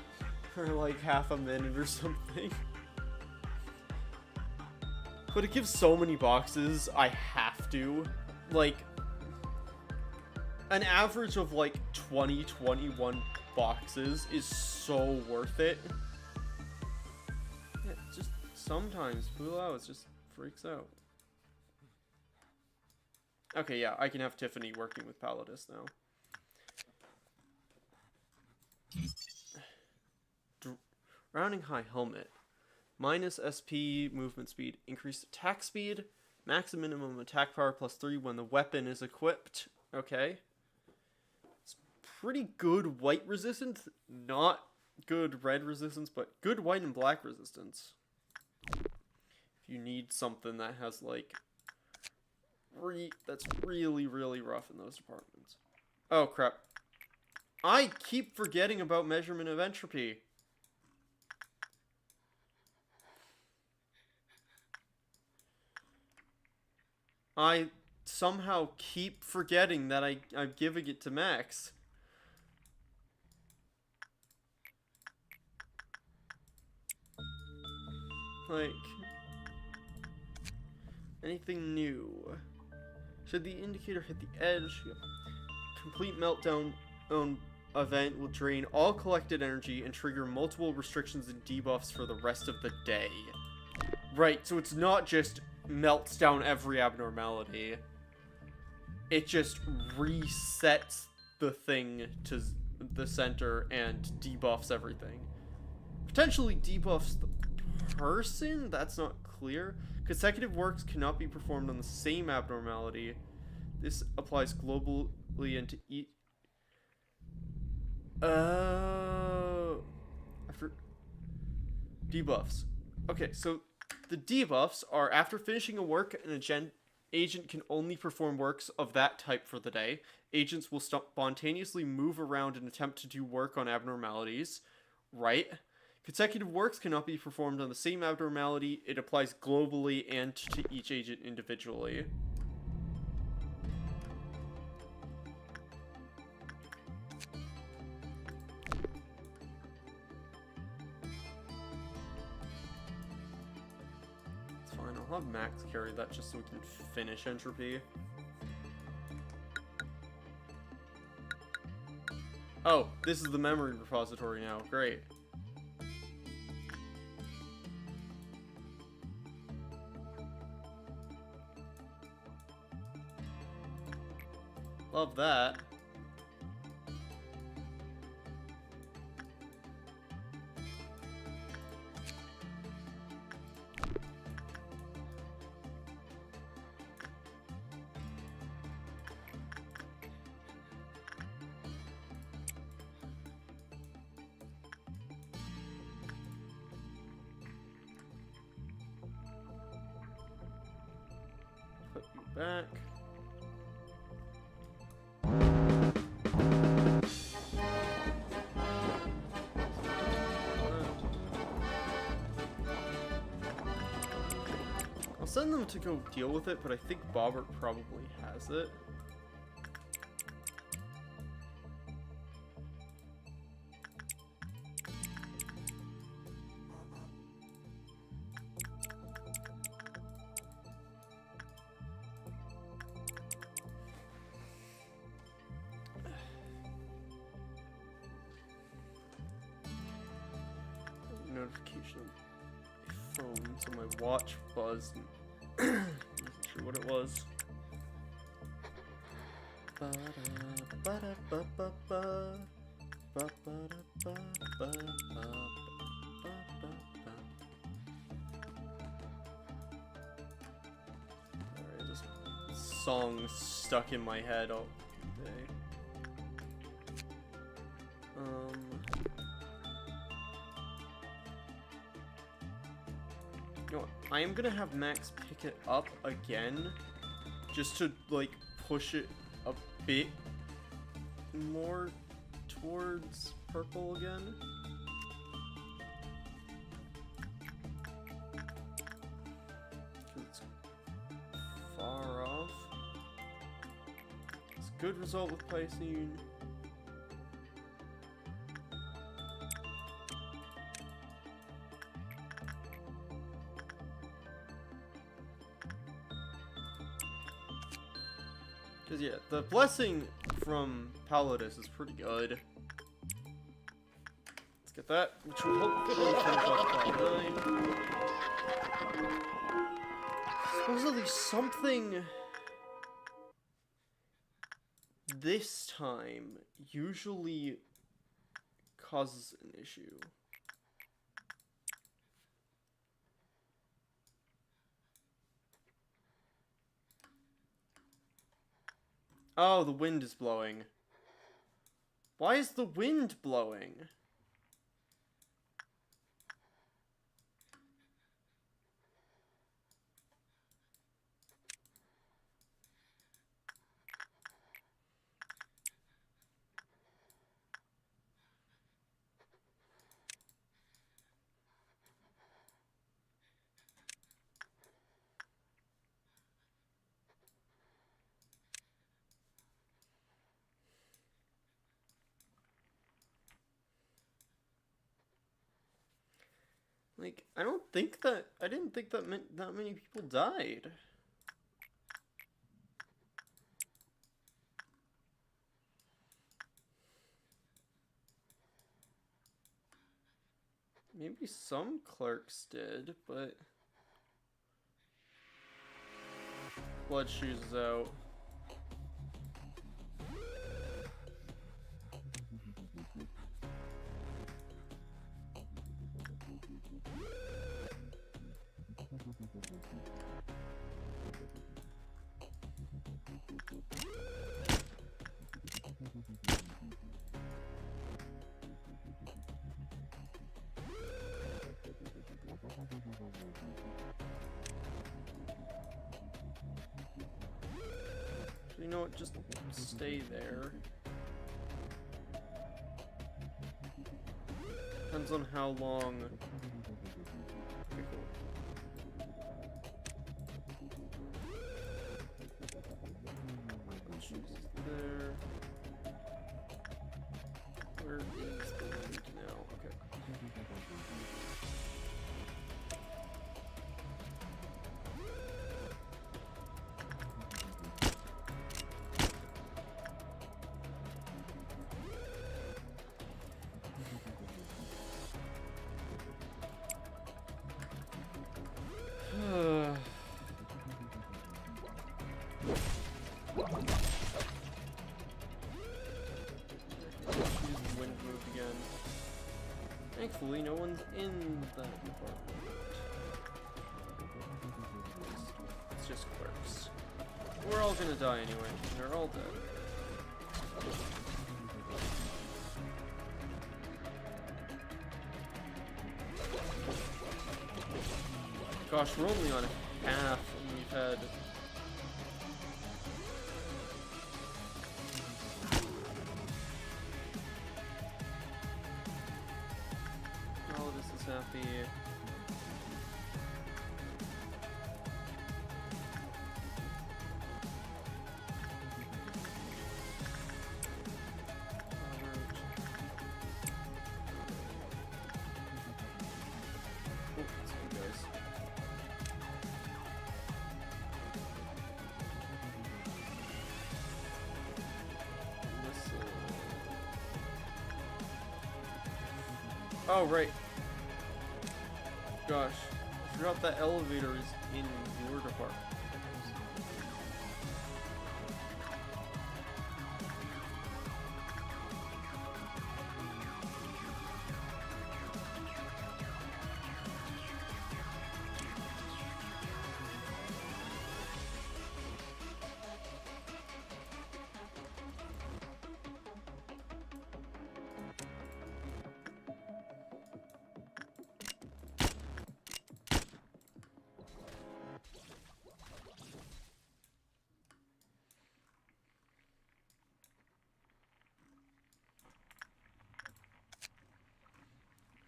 for like half a minute or something. But it gives so many boxes, I have to. Like, an average of like 21 boxes is so worth it. Yeah, just sometimes Pulau just freaks out. Okay, yeah, I can have Tiffany working with Palladis now. Rounding high helmet. Minus SP movement speed. Increased attack speed. Max and minimum attack power +3 when the weapon is equipped. Okay. It's pretty good white resistance. Not good red resistance, but good white and black resistance. If you need something that has, like... that's really, really rough in those departments. Oh, crap. I keep forgetting about measurement of entropy. I somehow keep forgetting that I'm giving it to Max. Like... anything new? Should the indicator hit the edge? Yep. Complete meltdown event will drain all collected energy and trigger multiple restrictions and debuffs for the rest of the day. Right, so it's not just melts down every abnormality. It just resets the thing to the center and debuffs everything. Potentially debuffs the person? That's not clear. Consecutive works cannot be performed on the same abnormality. This applies globally into each... after... debuffs. Okay, so the debuffs are after finishing a work, an agent can only perform works of that type for the day. Agents will spontaneously move around and attempt to do work on abnormalities. Right? Consecutive works cannot be performed on the same abnormality. It applies globally and to each agent individually. It's fine, I'll have Max carry that just so we can finish entropy. Oh, this is the memory repository now. Great. Love that. Put you back. I'll send them to go deal with it, but I think Bobbert probably has it. Notification on my phone, so my watch buzzed. Wasn't sure what it was. Alright, this song stuck in my head all day. You know what? I am gonna have Max pick it up again, just to like push it a bit more towards purple again. It's far off. It's a good result with Piscine. Because, yeah, the blessing from Palladus is pretty good. Let's get that, which will hopefully finish off Cloud 9. Supposedly something this time usually causes an issue. Oh, the wind is blowing. Why is the wind blowing? Like, I didn't think that meant that many people died. Maybe some clerks did, but Blood Shoes is out. So you know what, just stay there. Depends on how long. Okay, cool. There. Where is the wind now? Okay. Wind move again. Thankfully, no one's in that department. It's just quirks. We're all gonna die anyway. They're all dead. Gosh, we're only on half, and we've had... Oh, this is happy. Oh, right. Gosh, I forgot that elevator is in your department.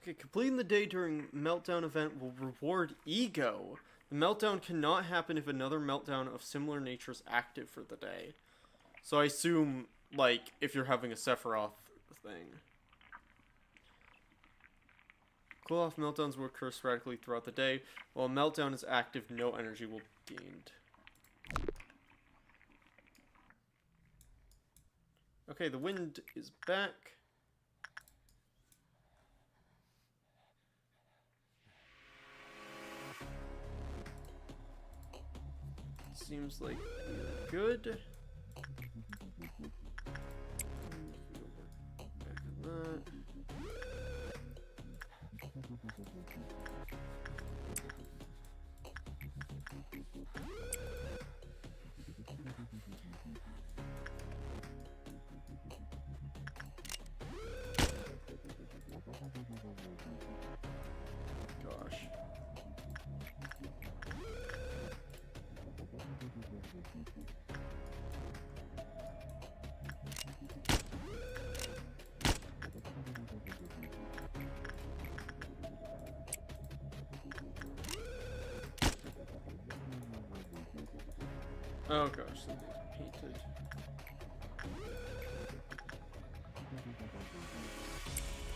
Okay, completing the day during Meltdown event will reward ego. The meltdown cannot happen if another meltdown of similar nature is active for the day. So I assume, like, if you're having a Sephiroth thing. Cool off meltdowns will occur sporadically throughout the day. While a meltdown is active, no energy will be gained. Okay, the wind is back. Seems like we're good. Back on that. Gosh. Oh gosh, something's painted.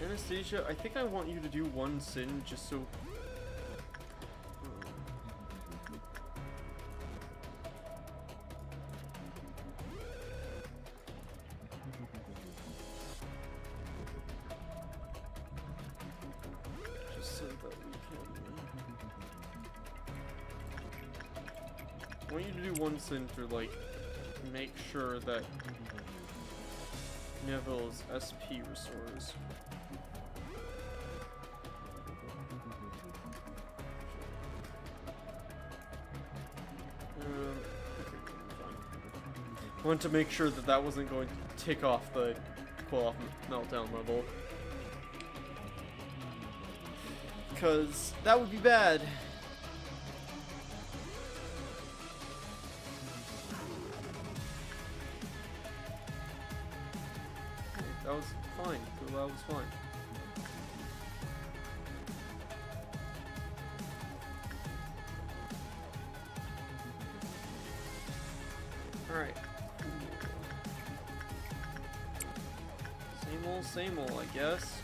Anastasia, I think I want you to do one sin just so... Just so that we can... I want you to do one sin to, like, make sure that Neville's SP restores. I wanted to make sure that that wasn't going to tick off the cool-off meltdown level. Because that would be bad. Okay, that was fine. That was fine. Alright. Same old, I guess.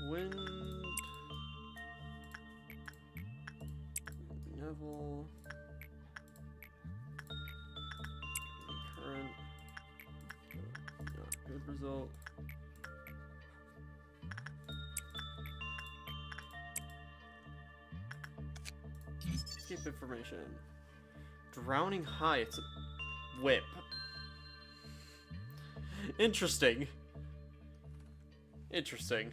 Wind. Neville. Current. result. Escape information. Drowning high. It's a whip. Interesting. Interesting.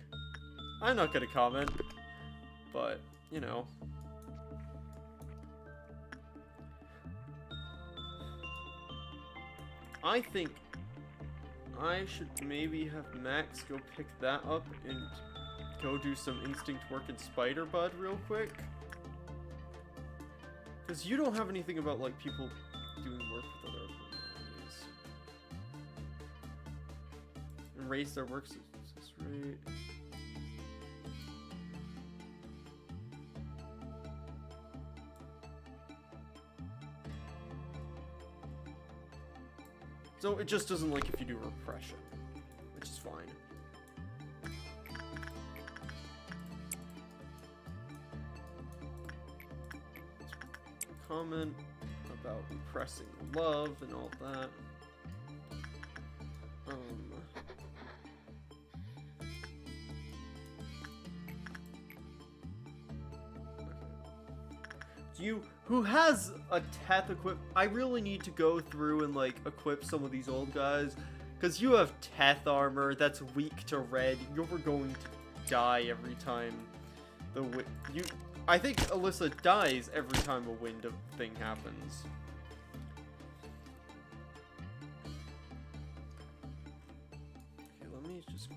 I'm not gonna comment, but, you know. I think I should maybe have Max go pick that up and go do some instinct work in Spider Bud real quick. Because you don't have anything about, like, people doing work with other enemies. And raise their work success rate. So it just doesn't like if you do repression, which is fine. Comment about repressing love and all that. You who has a Teth equip, I really need to go through and like equip some of these old guys, because you have Teth armor that's weak to red. You're going to die every time I think Alyssa dies every time a wind thing happens. Okay, let me just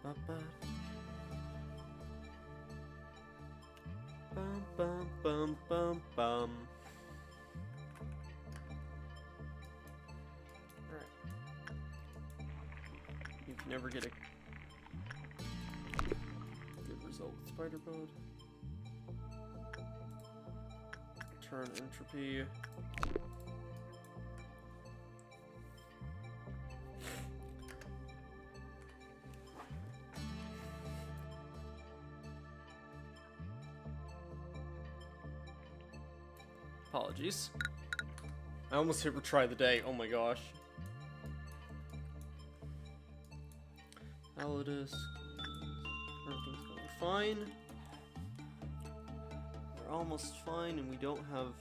bum bum bum bum bum. Alright. You can never get a good result with Spider Bud. Turn entropy. Apologies. I almost hit retry the day. Oh my gosh. Alidus. Everything's going fine. We're almost fine, and we don't have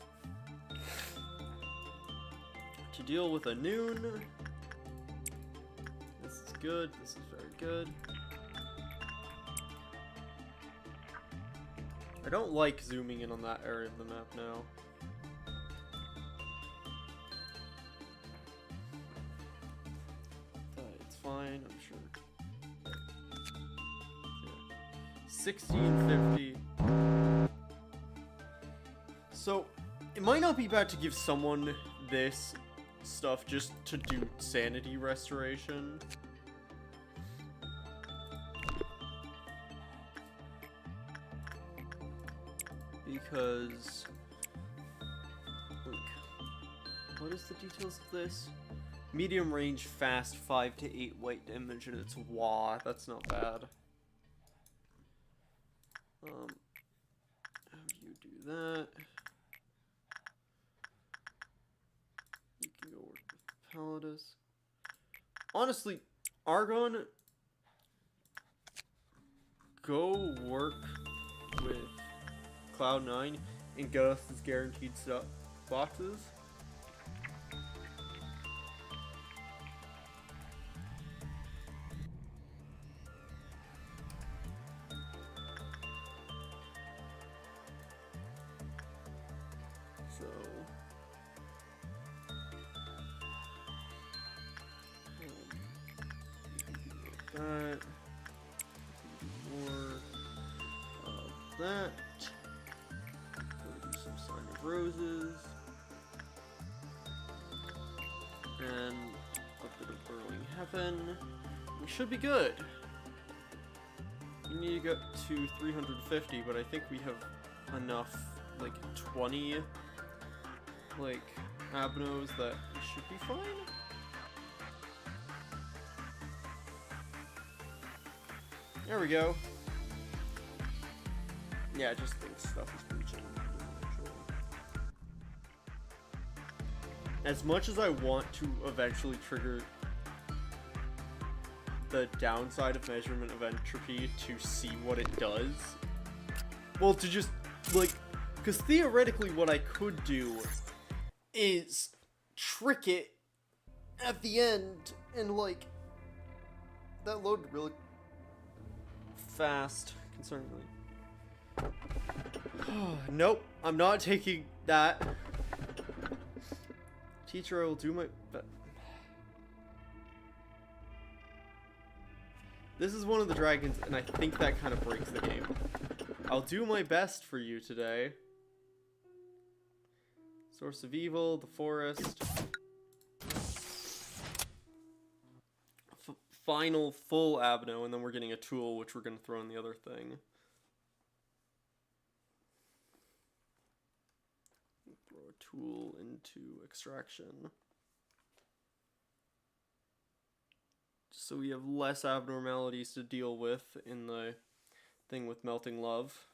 to deal with a noon. This is good. This is very good. I don't like zooming in on that area of the map now. Fine, I'm sure. 1650. So, it might not be bad to give someone this stuff just to do sanity restoration. Because, look, what is the details of this? Medium range, fast, 5 to 8 white damage, and it's wah. That's not bad. How do you do that? You can go work with Palladus. Honestly, Argon, go work with Cloud9 and get us his guaranteed stuff boxes. That. More of that. Go do some Sign of Roses. And a bit of Burrowing Heaven. We should be good. We need to get to 350, but I think we have enough, like 20, like, Abnos that we should be fine. There we go. Yeah, I just think stuff is breaching. As much as I want to eventually trigger the downside of measurement of entropy to see what it does, well, to just, like, because theoretically what I could do is trick it at the end, and, like, that loaded really fast, concerningly. Nope, I'm not taking that. Teacher, I will do my best. This is one of the dragons, and I think that kind of breaks the game. I'll do my best for you today. Source of evil, the forest. Final full abno, and then we're getting a tool, which we're going to throw in the other thing. Throw a tool into extraction. So we have less abnormalities to deal with in the thing with melting love.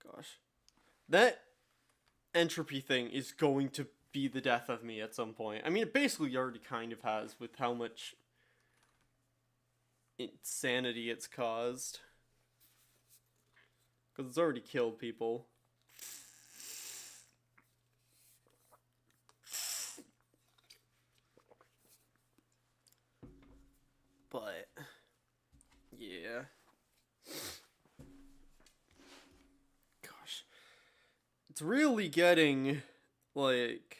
Gosh. That entropy thing is going to be the death of me at some point. I mean, it basically already kind of has with how much insanity it's caused. Because it's already killed people. But, yeah. Gosh. It's really getting, like,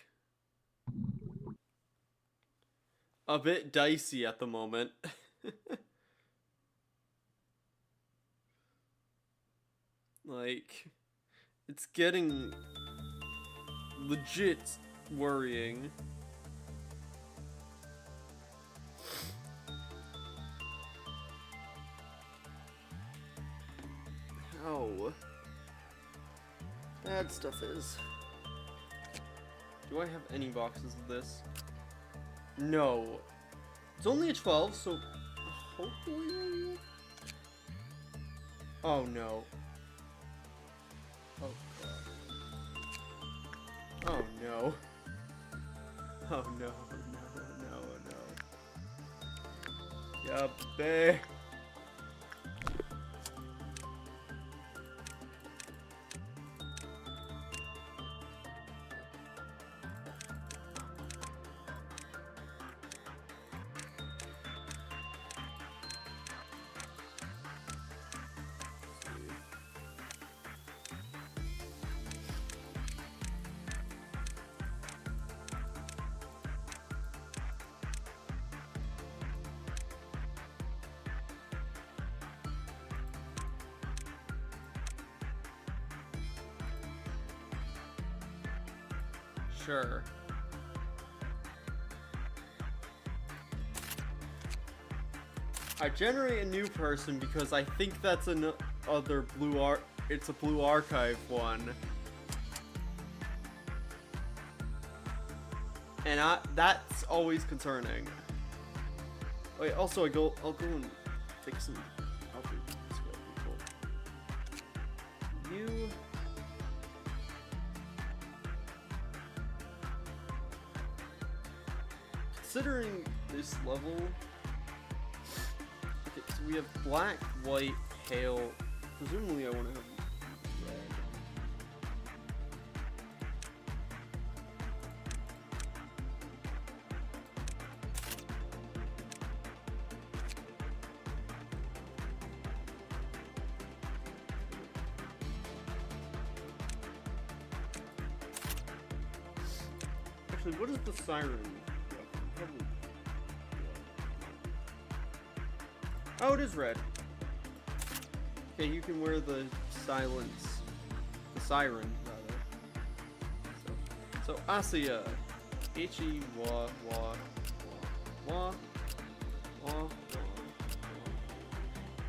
a bit dicey at the moment. Like, it's getting legit worrying. How bad stuff is. Do I have any boxes of this? No. It's only a 12, so hopefully. Oh no. Oh god. Oh no. Oh no, no. Yeah, bae. Sure. I generate a new person because I think that's another blue it's a blue archive one. And that's always concerning. Wait, also I'll go and fix some outfit people. You considering this level, okay, so we have black, white, pale. Presumably, I want to have red. Actually, what is the siren? Oh, it is red. Okay, you can wear the siren, rather. So Asya, H-E, wa,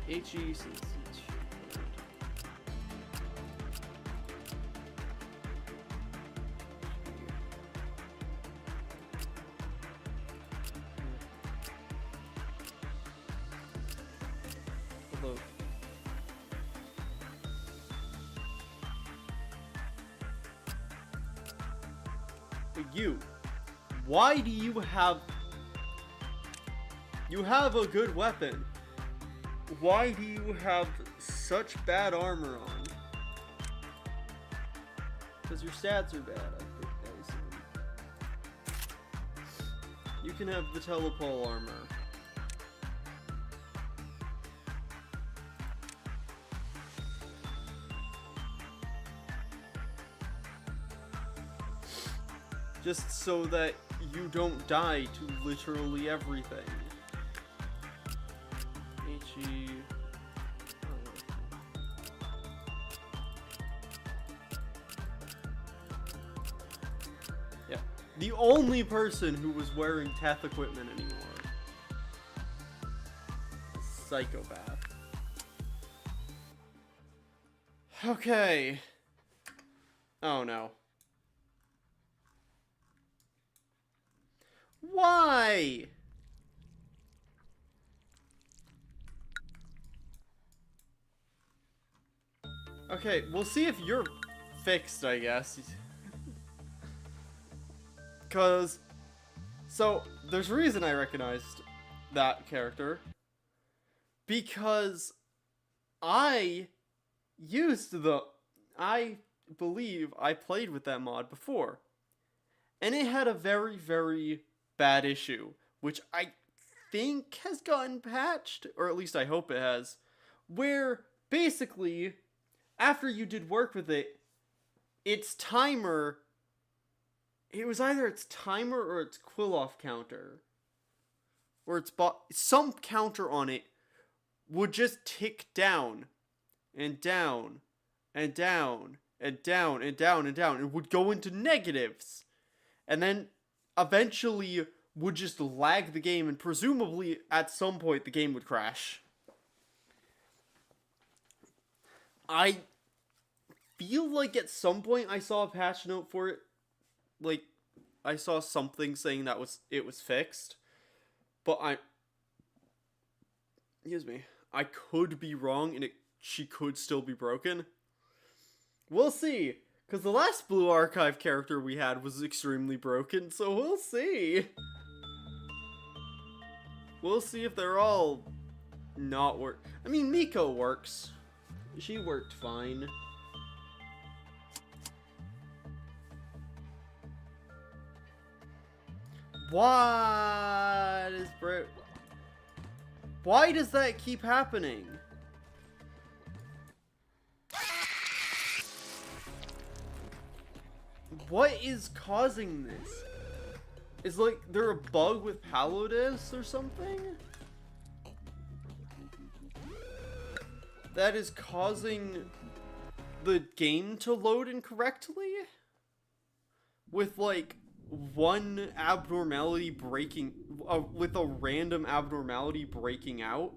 H-E, you. Why do you have... You have a good weapon. Why do you have such bad armor on? Because your stats are bad, I think, I assume. You can have the telepole armor. Just so that you don't die to literally everything. H-E... Yeah. The only person who was wearing Teth equipment anymore. Psychopath. Okay. Oh no. Why? Okay, we'll see if you're fixed, I guess. Cause, so, there's a reason I recognized that character. Because I believe I played with that mod before. And it had a very, very bad issue, which I think has gotten patched, or at least I hope it has, where basically, after you did work with it, its timer, it was either its timer or its quill-off counter, or its some counter on it would just tick down, and down, and down, and down, and down, and down. It would go into negatives, and then eventually would just lag the game, and presumably at some point the game would crash. I feel like at some point I saw a patch note for it. Like, I saw something saying that it was fixed. But excuse me. I could be wrong, and she could still be broken. We'll see. Because the last Blue Archive character we had was extremely broken, so we'll see. We'll see if they're all not work. I mean, Miko works. She worked fine. What is Why does that keep happening? What is causing this? Is like there a bug with Palodis or something? That is causing the game to load incorrectly? With like one abnormality breaking, with a random abnormality breaking out?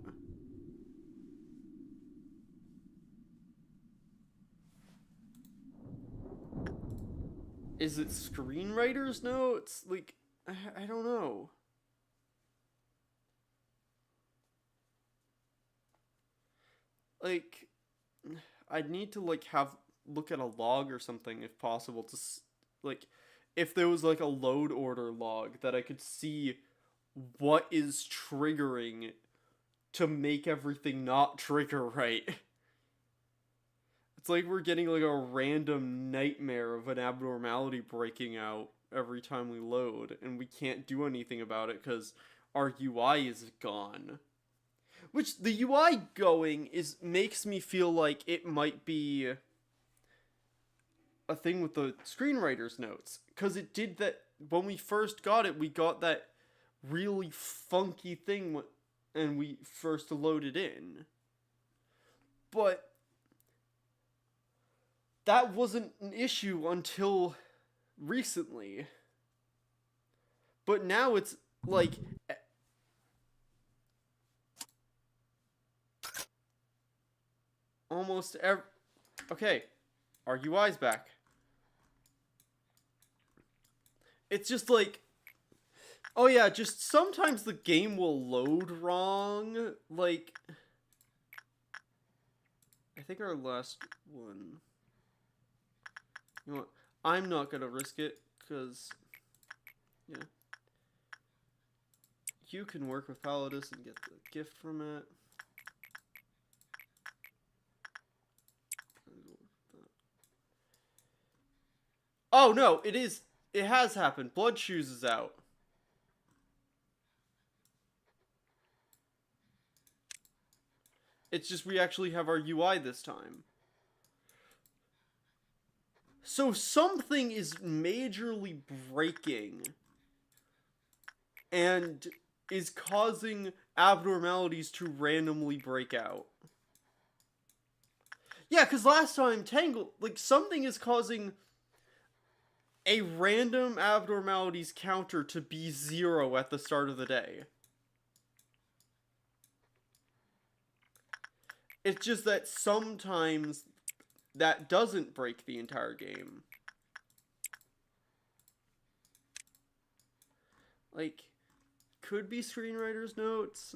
Is it screenwriter's notes? Like, I don't know. Like, I'd need to like look at a log or something if possible to like, if there was like a load order log that I could see what is triggering to make everything not trigger right. It's like we're getting like a random nightmare of an abnormality breaking out every time we load, and we can't do anything about it because our UI is gone. Which, the UI going makes me feel like it might be a thing with the screenwriter's notes. Because it did that, when we first got it, we got that really funky thing and we first loaded in. But that wasn't an issue until recently. But now it's like almost every... Okay, our UI's back. It's just like, oh yeah, just sometimes the game will load wrong. Like, I think our last one... You know what? I'm not gonna risk it, because you can work with Palladus and get the gift from it. Oh no, it is. It has happened. Blood Shoes is out. It's just we actually have our UI this time. So something is majorly breaking and is causing abnormalities to randomly break out. Yeah, because last time Tangle, like, something is causing a random abnormalities counter to be 0 at the start of the day. It's just that sometimes that doesn't break the entire game. Like, could be screenwriter's notes.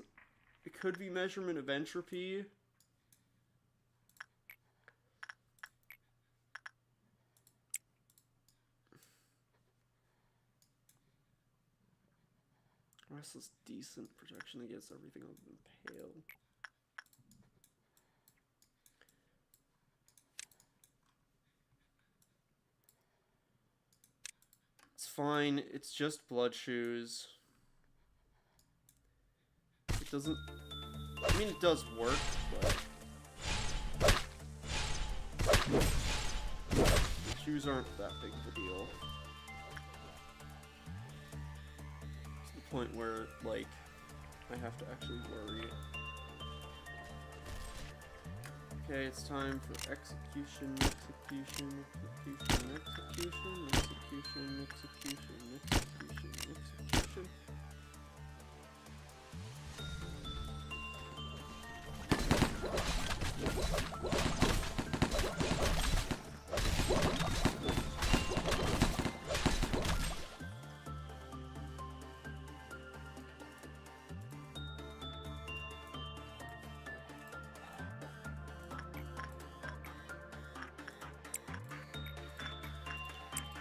It could be measurement of entropy. Restless decent protection against everything other than pale. It's fine. It's just Blood Shoes. It doesn't... I mean, it does work, but... The shoes aren't that big of a deal. To the point where, like, I have to actually worry. Okay, it's time for execution, execution, execution, execution, execution, execution, execution, execution.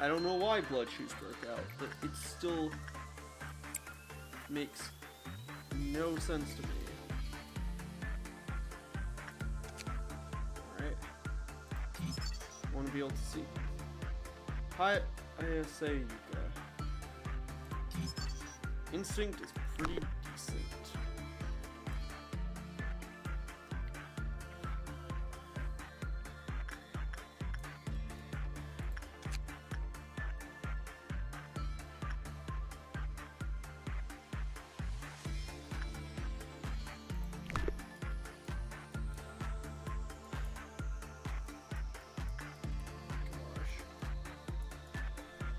I don't know why Blood Shoes broke out, but it still makes no sense to me. Alright. I want to be able to see. Hi, ISA Yuka. Instinct is pretty decent.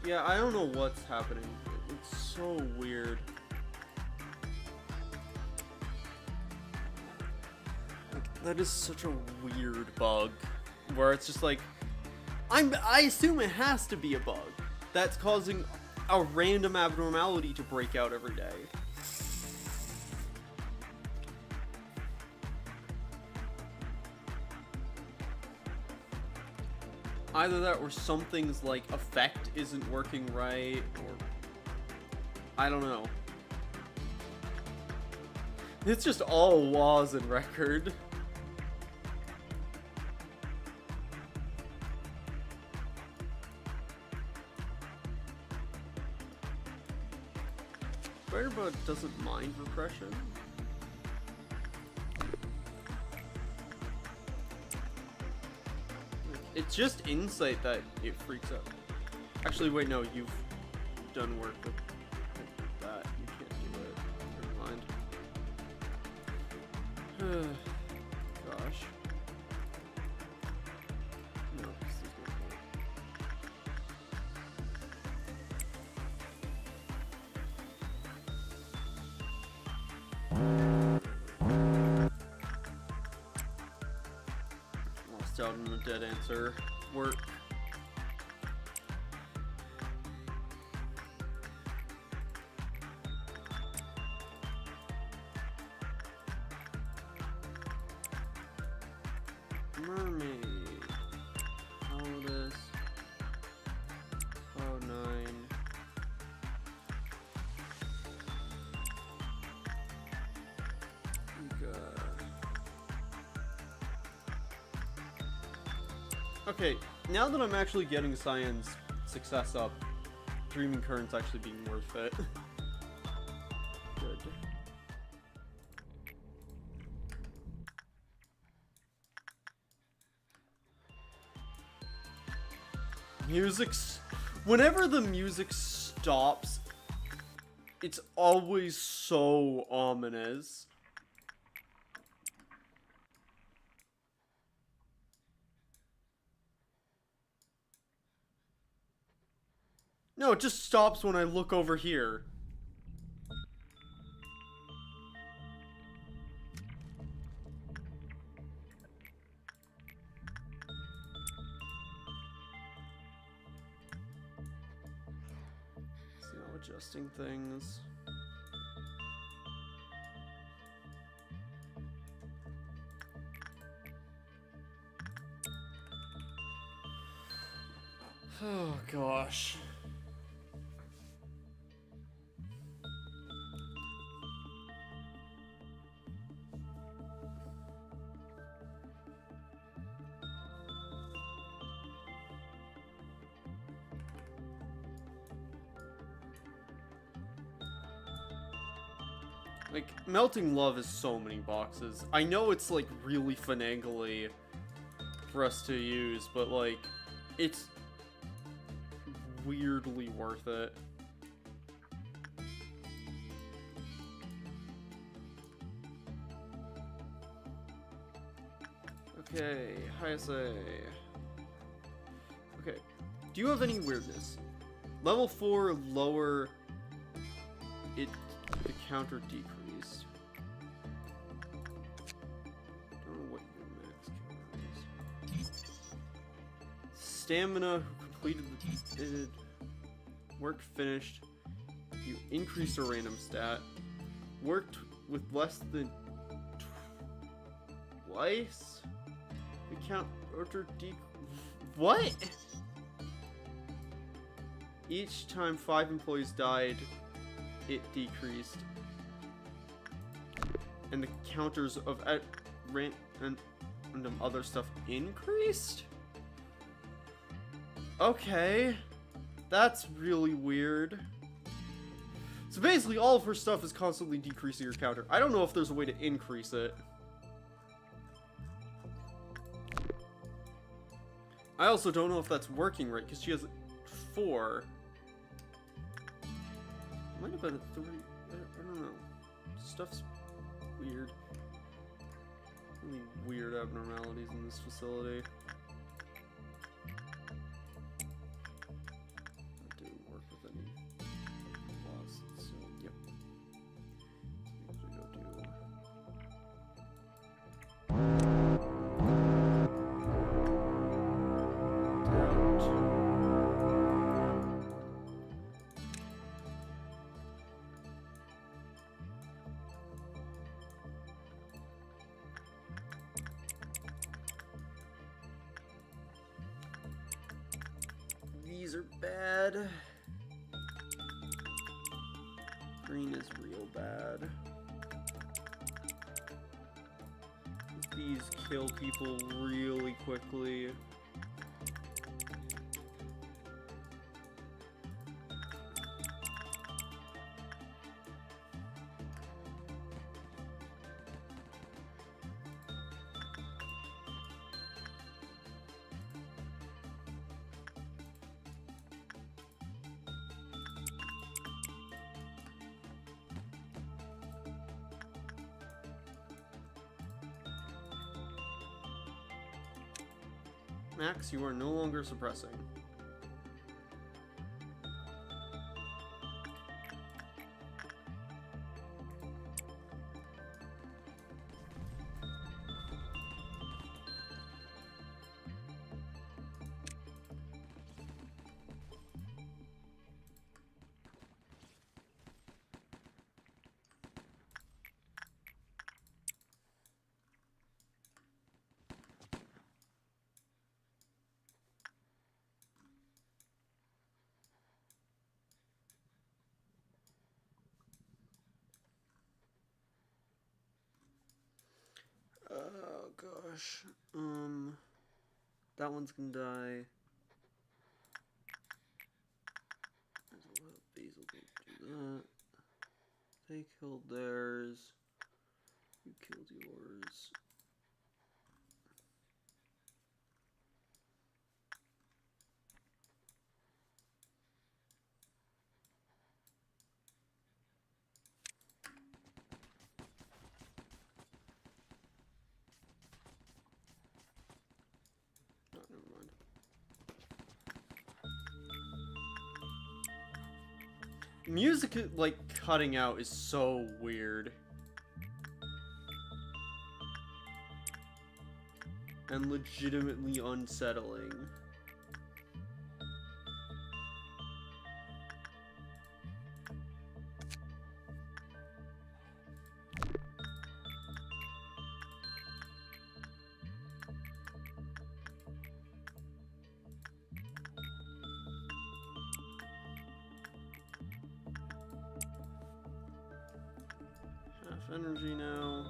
Yeah, I don't know what's happening. It's so weird. Like, that is such a weird bug. Where it's just like... I assume it has to be a bug that's causing a random abnormality to break out every day. Either that or something's like effect isn't working right, or I don't know. It's just all laws and record. Firebug doesn't mind repression. It's just insight that it freaks out. Actually, wait, no, you've done work with that. You can't do it. Never mind. Gosh. No, this is no point. Lost out on a dead answer. Work. Mermaid. All this. Oh, 9. Okay, now that I'm actually getting Cyan's success up, Dreaming Current's actually being worth it. Good. Music's... Whenever the music stops, it's always so ominous. No, it just stops when I look over here. So, adjusting things. Oh, gosh. Like, Melting Love is so many boxes. I know it's, like, really finagly for us to use, but, like, it's weirdly worth it. Okay, highest A. Okay, do you have any weirdness? Level 4, lower, the counter decreased. Don't know what your max counter is. Stamina, who completed the work finished. You increased a random stat. Worked with less than twice. The counter what? Each time 5 employees died, it decreased. And the counters of random other stuff increased? Okay. That's really weird. So basically, all of her stuff is constantly decreasing her counter. I don't know if there's a way to increase it. I also don't know if that's working right, because she has 4. Might have been a 3. I don't know. Stuff's weird. Really weird abnormalities in this facility. That didn't work with any loss, so yep. So we go do. These are bad. Green is real bad. These kill people really quickly. Max, you are no longer suppressing. Oh gosh. That one's gonna die. Basil didn't do that. They killed theirs. You killed yours. No, never mind. Music, like, cutting out is so weird. And legitimately unsettling. Half energy now.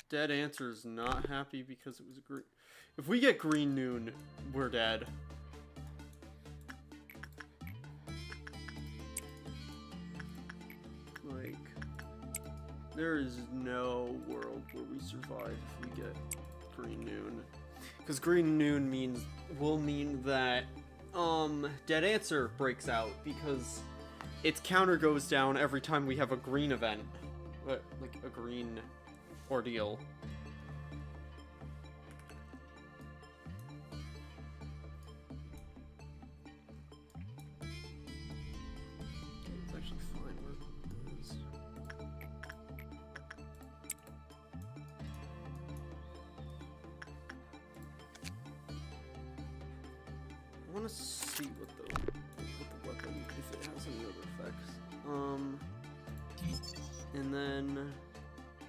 Dead Answer's not happy because it was a green. If we get green noon, we're dead. Like, there is no world where we survive if we get green noon. Because green noon will mean that Dead Answer breaks out because its counter goes down every time we have a green event. Like a green ordeal. It's actually fine where it is. I want to see what the weapon, if it has any other effects. And then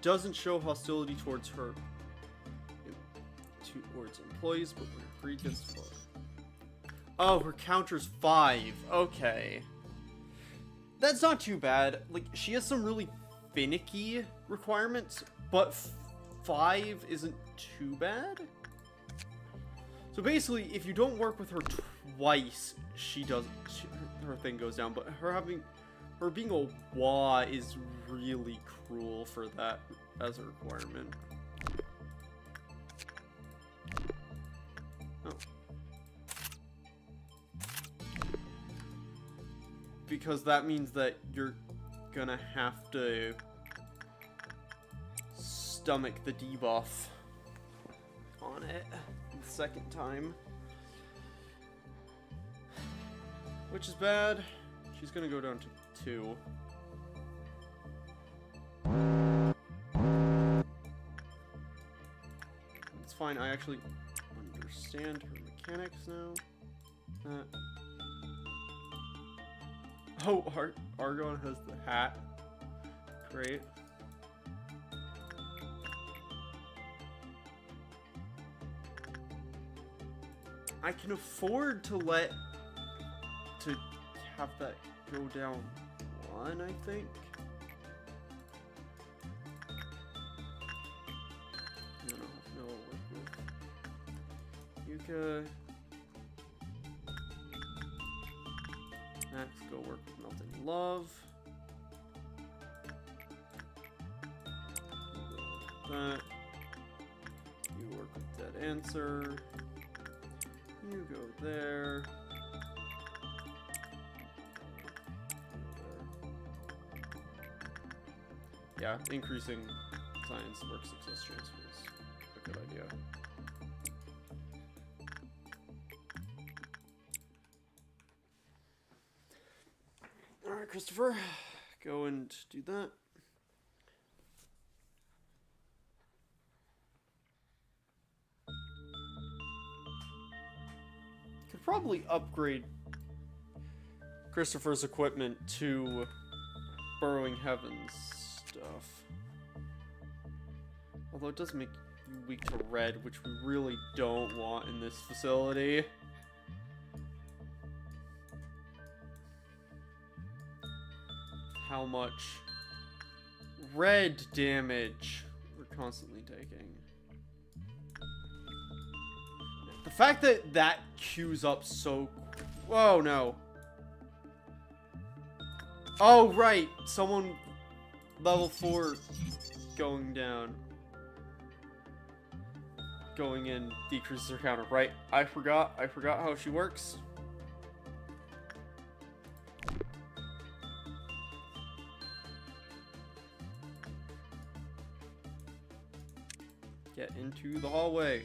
doesn't show hostility towards her, towards employees, but when greed gets 4. Oh, her counter's 5. Okay, that's not too bad. Like, she has some really finicky requirements, but 5 isn't too bad. So basically, if you don't work with her twice, her thing goes down. But her being a wah is really cruel for that as a requirement. Oh. Because that means that you're gonna have to stomach the debuff on it the second time. Which is bad. She's gonna go down to 2. It's fine, I actually understand her mechanics now. Oh, Argon has the hat. Great. I can afford to have that go down 1, I think. No, work with Yuka. Max, go work with Melting Love. That. You work with Dead Answer. You go there. Yeah, increasing science work success chance was a good idea. Alright, Christopher, go and do that. Could probably upgrade Christopher's equipment to Burrowing Heavens stuff. Although it does make you weak to red, which we really don't want in this facility. how much red damage we're constantly taking. The fact that that queues up so... Whoa, no. Oh, right. Someone level 4 going down. Going in decreases her counter. Right. I forgot how she works. Get into the hallway.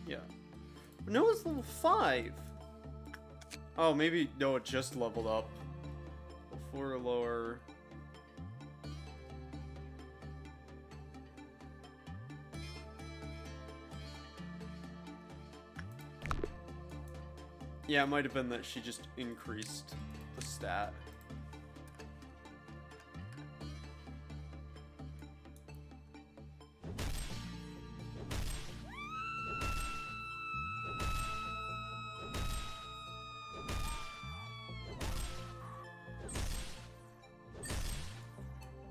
Yeah. No, it's level 5. Oh, maybe... No, it just leveled up. Level 4 or lower. Yeah, it might have been that she just increased the stat.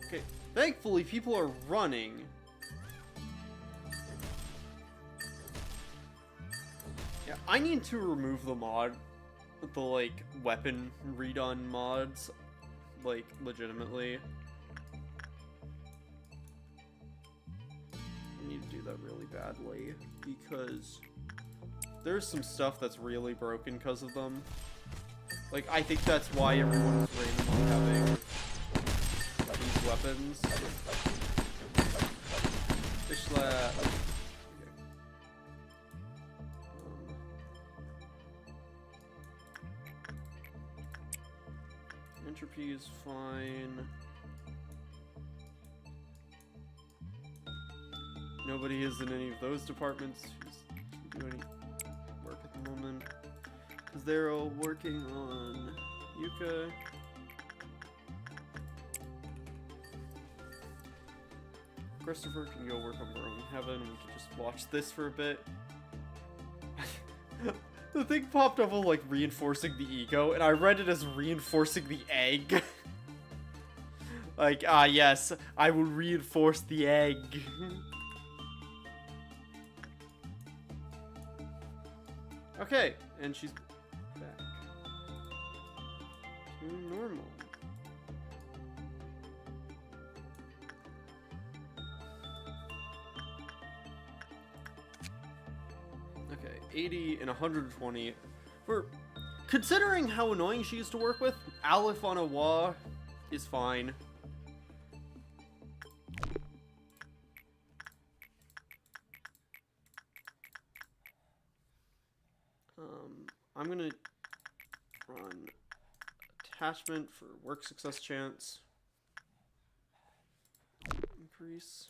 Okay, thankfully people are running. Yeah, I need to remove the mod, the like weapon redone mods, like legitimately. I need to do that really badly because there's some stuff that's really broken because of them. Like, I think that's why everyone's randomly having these weapons. Fish slap. Okay. Entropy is fine. Nobody is in any of those departments who's doing any work at the moment. Because they're all working on Yuka. Christopher can go work on Burrowing Heaven. We can just watch this for a bit. The thing popped up of like reinforcing the ego, and I read it as reinforcing the egg. Like, yes, I will reinforce the egg. Okay, and she's back to normal. Okay, 80 and 120. For considering how annoying she used to work with, Aleph on a Wa is fine. I'm gonna run attachment for work success chance. Increase.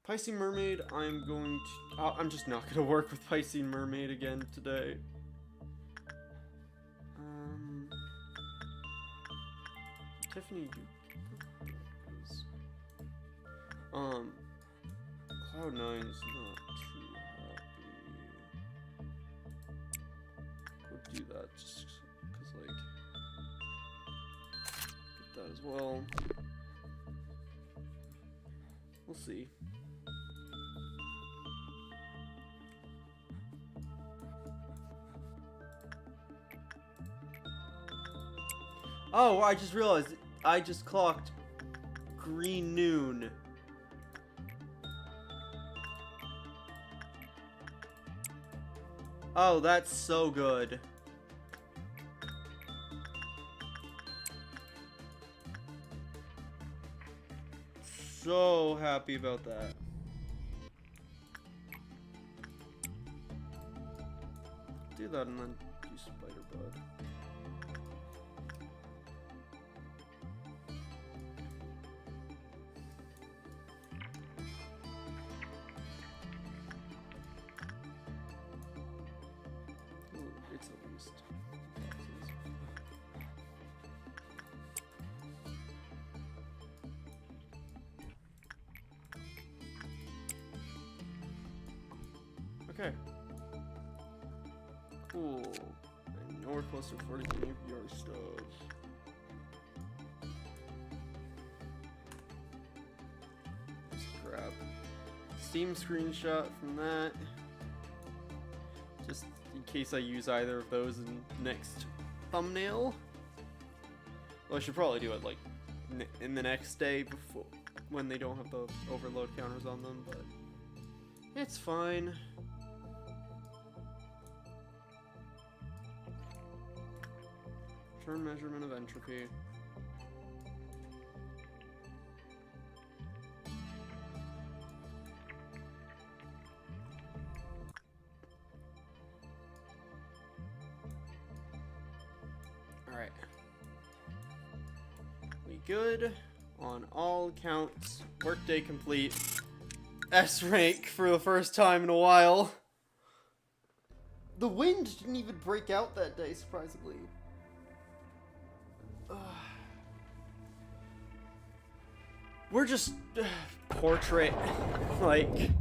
Piscine Mermaid, I'm going to... I'm just not gonna work with Piscine Mermaid again today. Tiffany... Cloud9's not too happy. We'll do that just because, like... Get that as well. We'll see. Oh, I just realized I just clocked green noon. Oh, that's so good. So happy about that. Do that and then do Spider Bud. Okay. Cool. And nowhere close to 43 APR stuff. Let's grab Steam screenshot from that. Just in case I use either of those in next thumbnail. Well, I should probably do it like in the next day before, when they don't have the overload counters on them, but it's fine. Turn measurement of entropy. Alright. We good on all counts. Workday complete. S rank for the first time in a while. The wind didn't even break out that day, surprisingly. We're just portrait, like.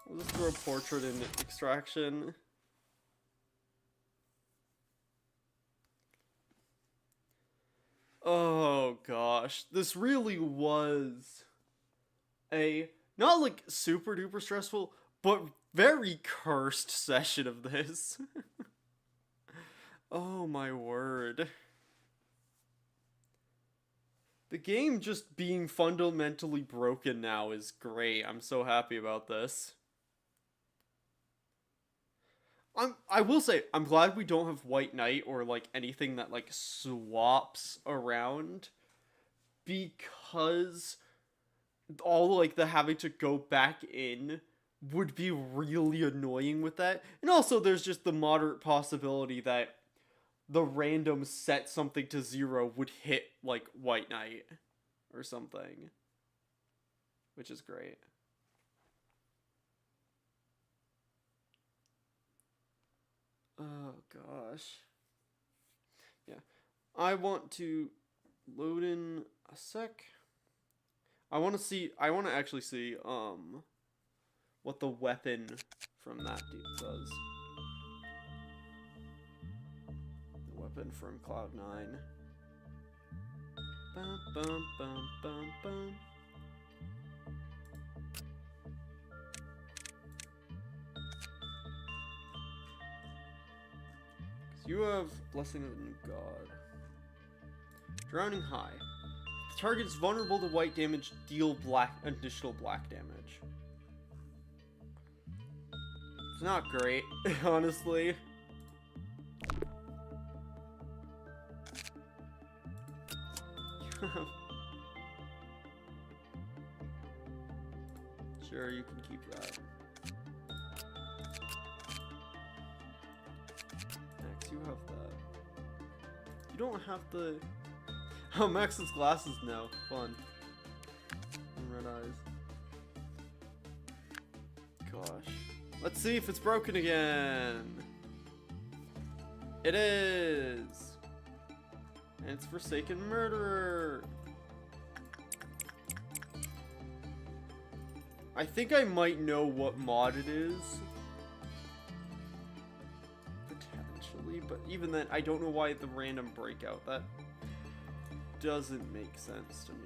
We'll just throw a portrait in extraction. Oh gosh, this really was a not like super duper stressful, but very cursed session of this. Oh my word. The game just being fundamentally broken now is great. I'm so happy about this. I will say, I'm glad we don't have White Knight or like anything that like swaps around, because all like the having to go back in would be really annoying with that. And also there's just the moderate possibility that the random set something to 0 would hit like White Knight or something, which is great. Oh gosh. Yeah. I want to load in a sec. I want to actually see what the weapon from that dude does. The weapon from Cloud9. Bum bum bum bum bum. You have Blessing of the New God. Drowning High. The target is vulnerable to white damage, deal additional black damage. It's not great, honestly. Sure, you can keep that. Max, you have that. You don't have the... Oh, Max has glasses now. Fun. And red eyes. Gosh. Let's see if it's broken again. It is. And it's Forsaken Murderer. I think I might know what mod it is. Potentially, but even then, I don't know why the random breakout. That doesn't make sense to me.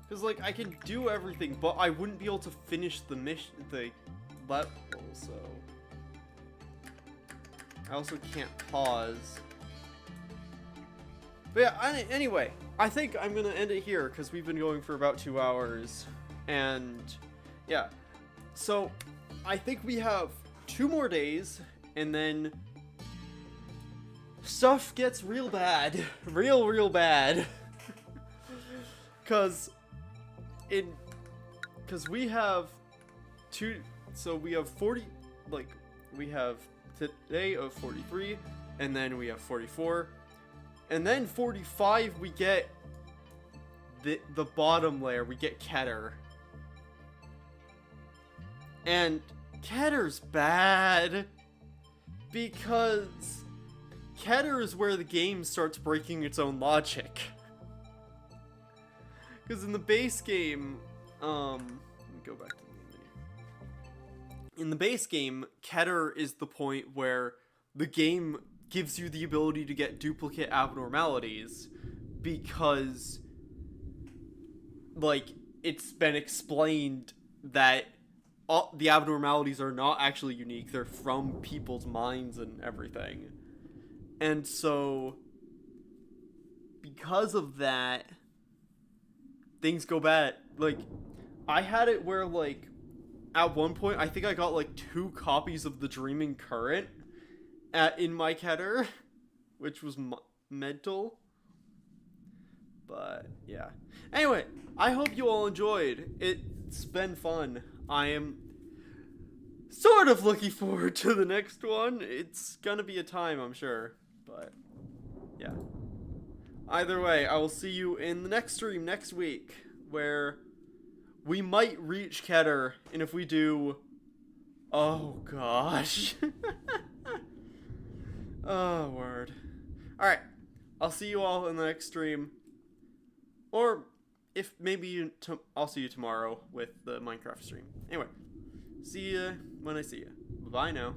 Because, like, I can do everything, but I wouldn't be able to finish the mission, the level, so... I also can't pause. But yeah, anyway, I think I'm gonna end it here, because we've been going for about 2 hours. And, yeah. So, I think we have 2 more days, and then... stuff gets real bad. Real bad. Because we have so we have 40, like, we have today of 43, and then we have 44, and then 45 we get the bottom layer, we get Keter. And Ketter's bad. Because Keter is where the game starts breaking its own logic. Because in the base game, let me go back to the menu. In the base game, Keter is the point where the game gives you the ability to get duplicate abnormalities because, like, it's been explained that all the abnormalities are not actually unique. They're from people's minds and everything. And so, because of that, things go bad. Like, I had it where, like, at one point, I think I got, like, 2 copies of the Dreaming Current in my Keter, which was mental. But, yeah. Anyway, I hope you all enjoyed. It's been fun. I am sort of looking forward to the next one. It's gonna be a time, I'm sure. But, yeah. Either way, I will see you in the next stream next week, where we might reach Keter, and if we do, oh gosh. Oh, word. Alright, I'll see you all in the next stream, or if maybe I'll see you tomorrow with the Minecraft stream. Anyway, see ya when I see ya. Bye now.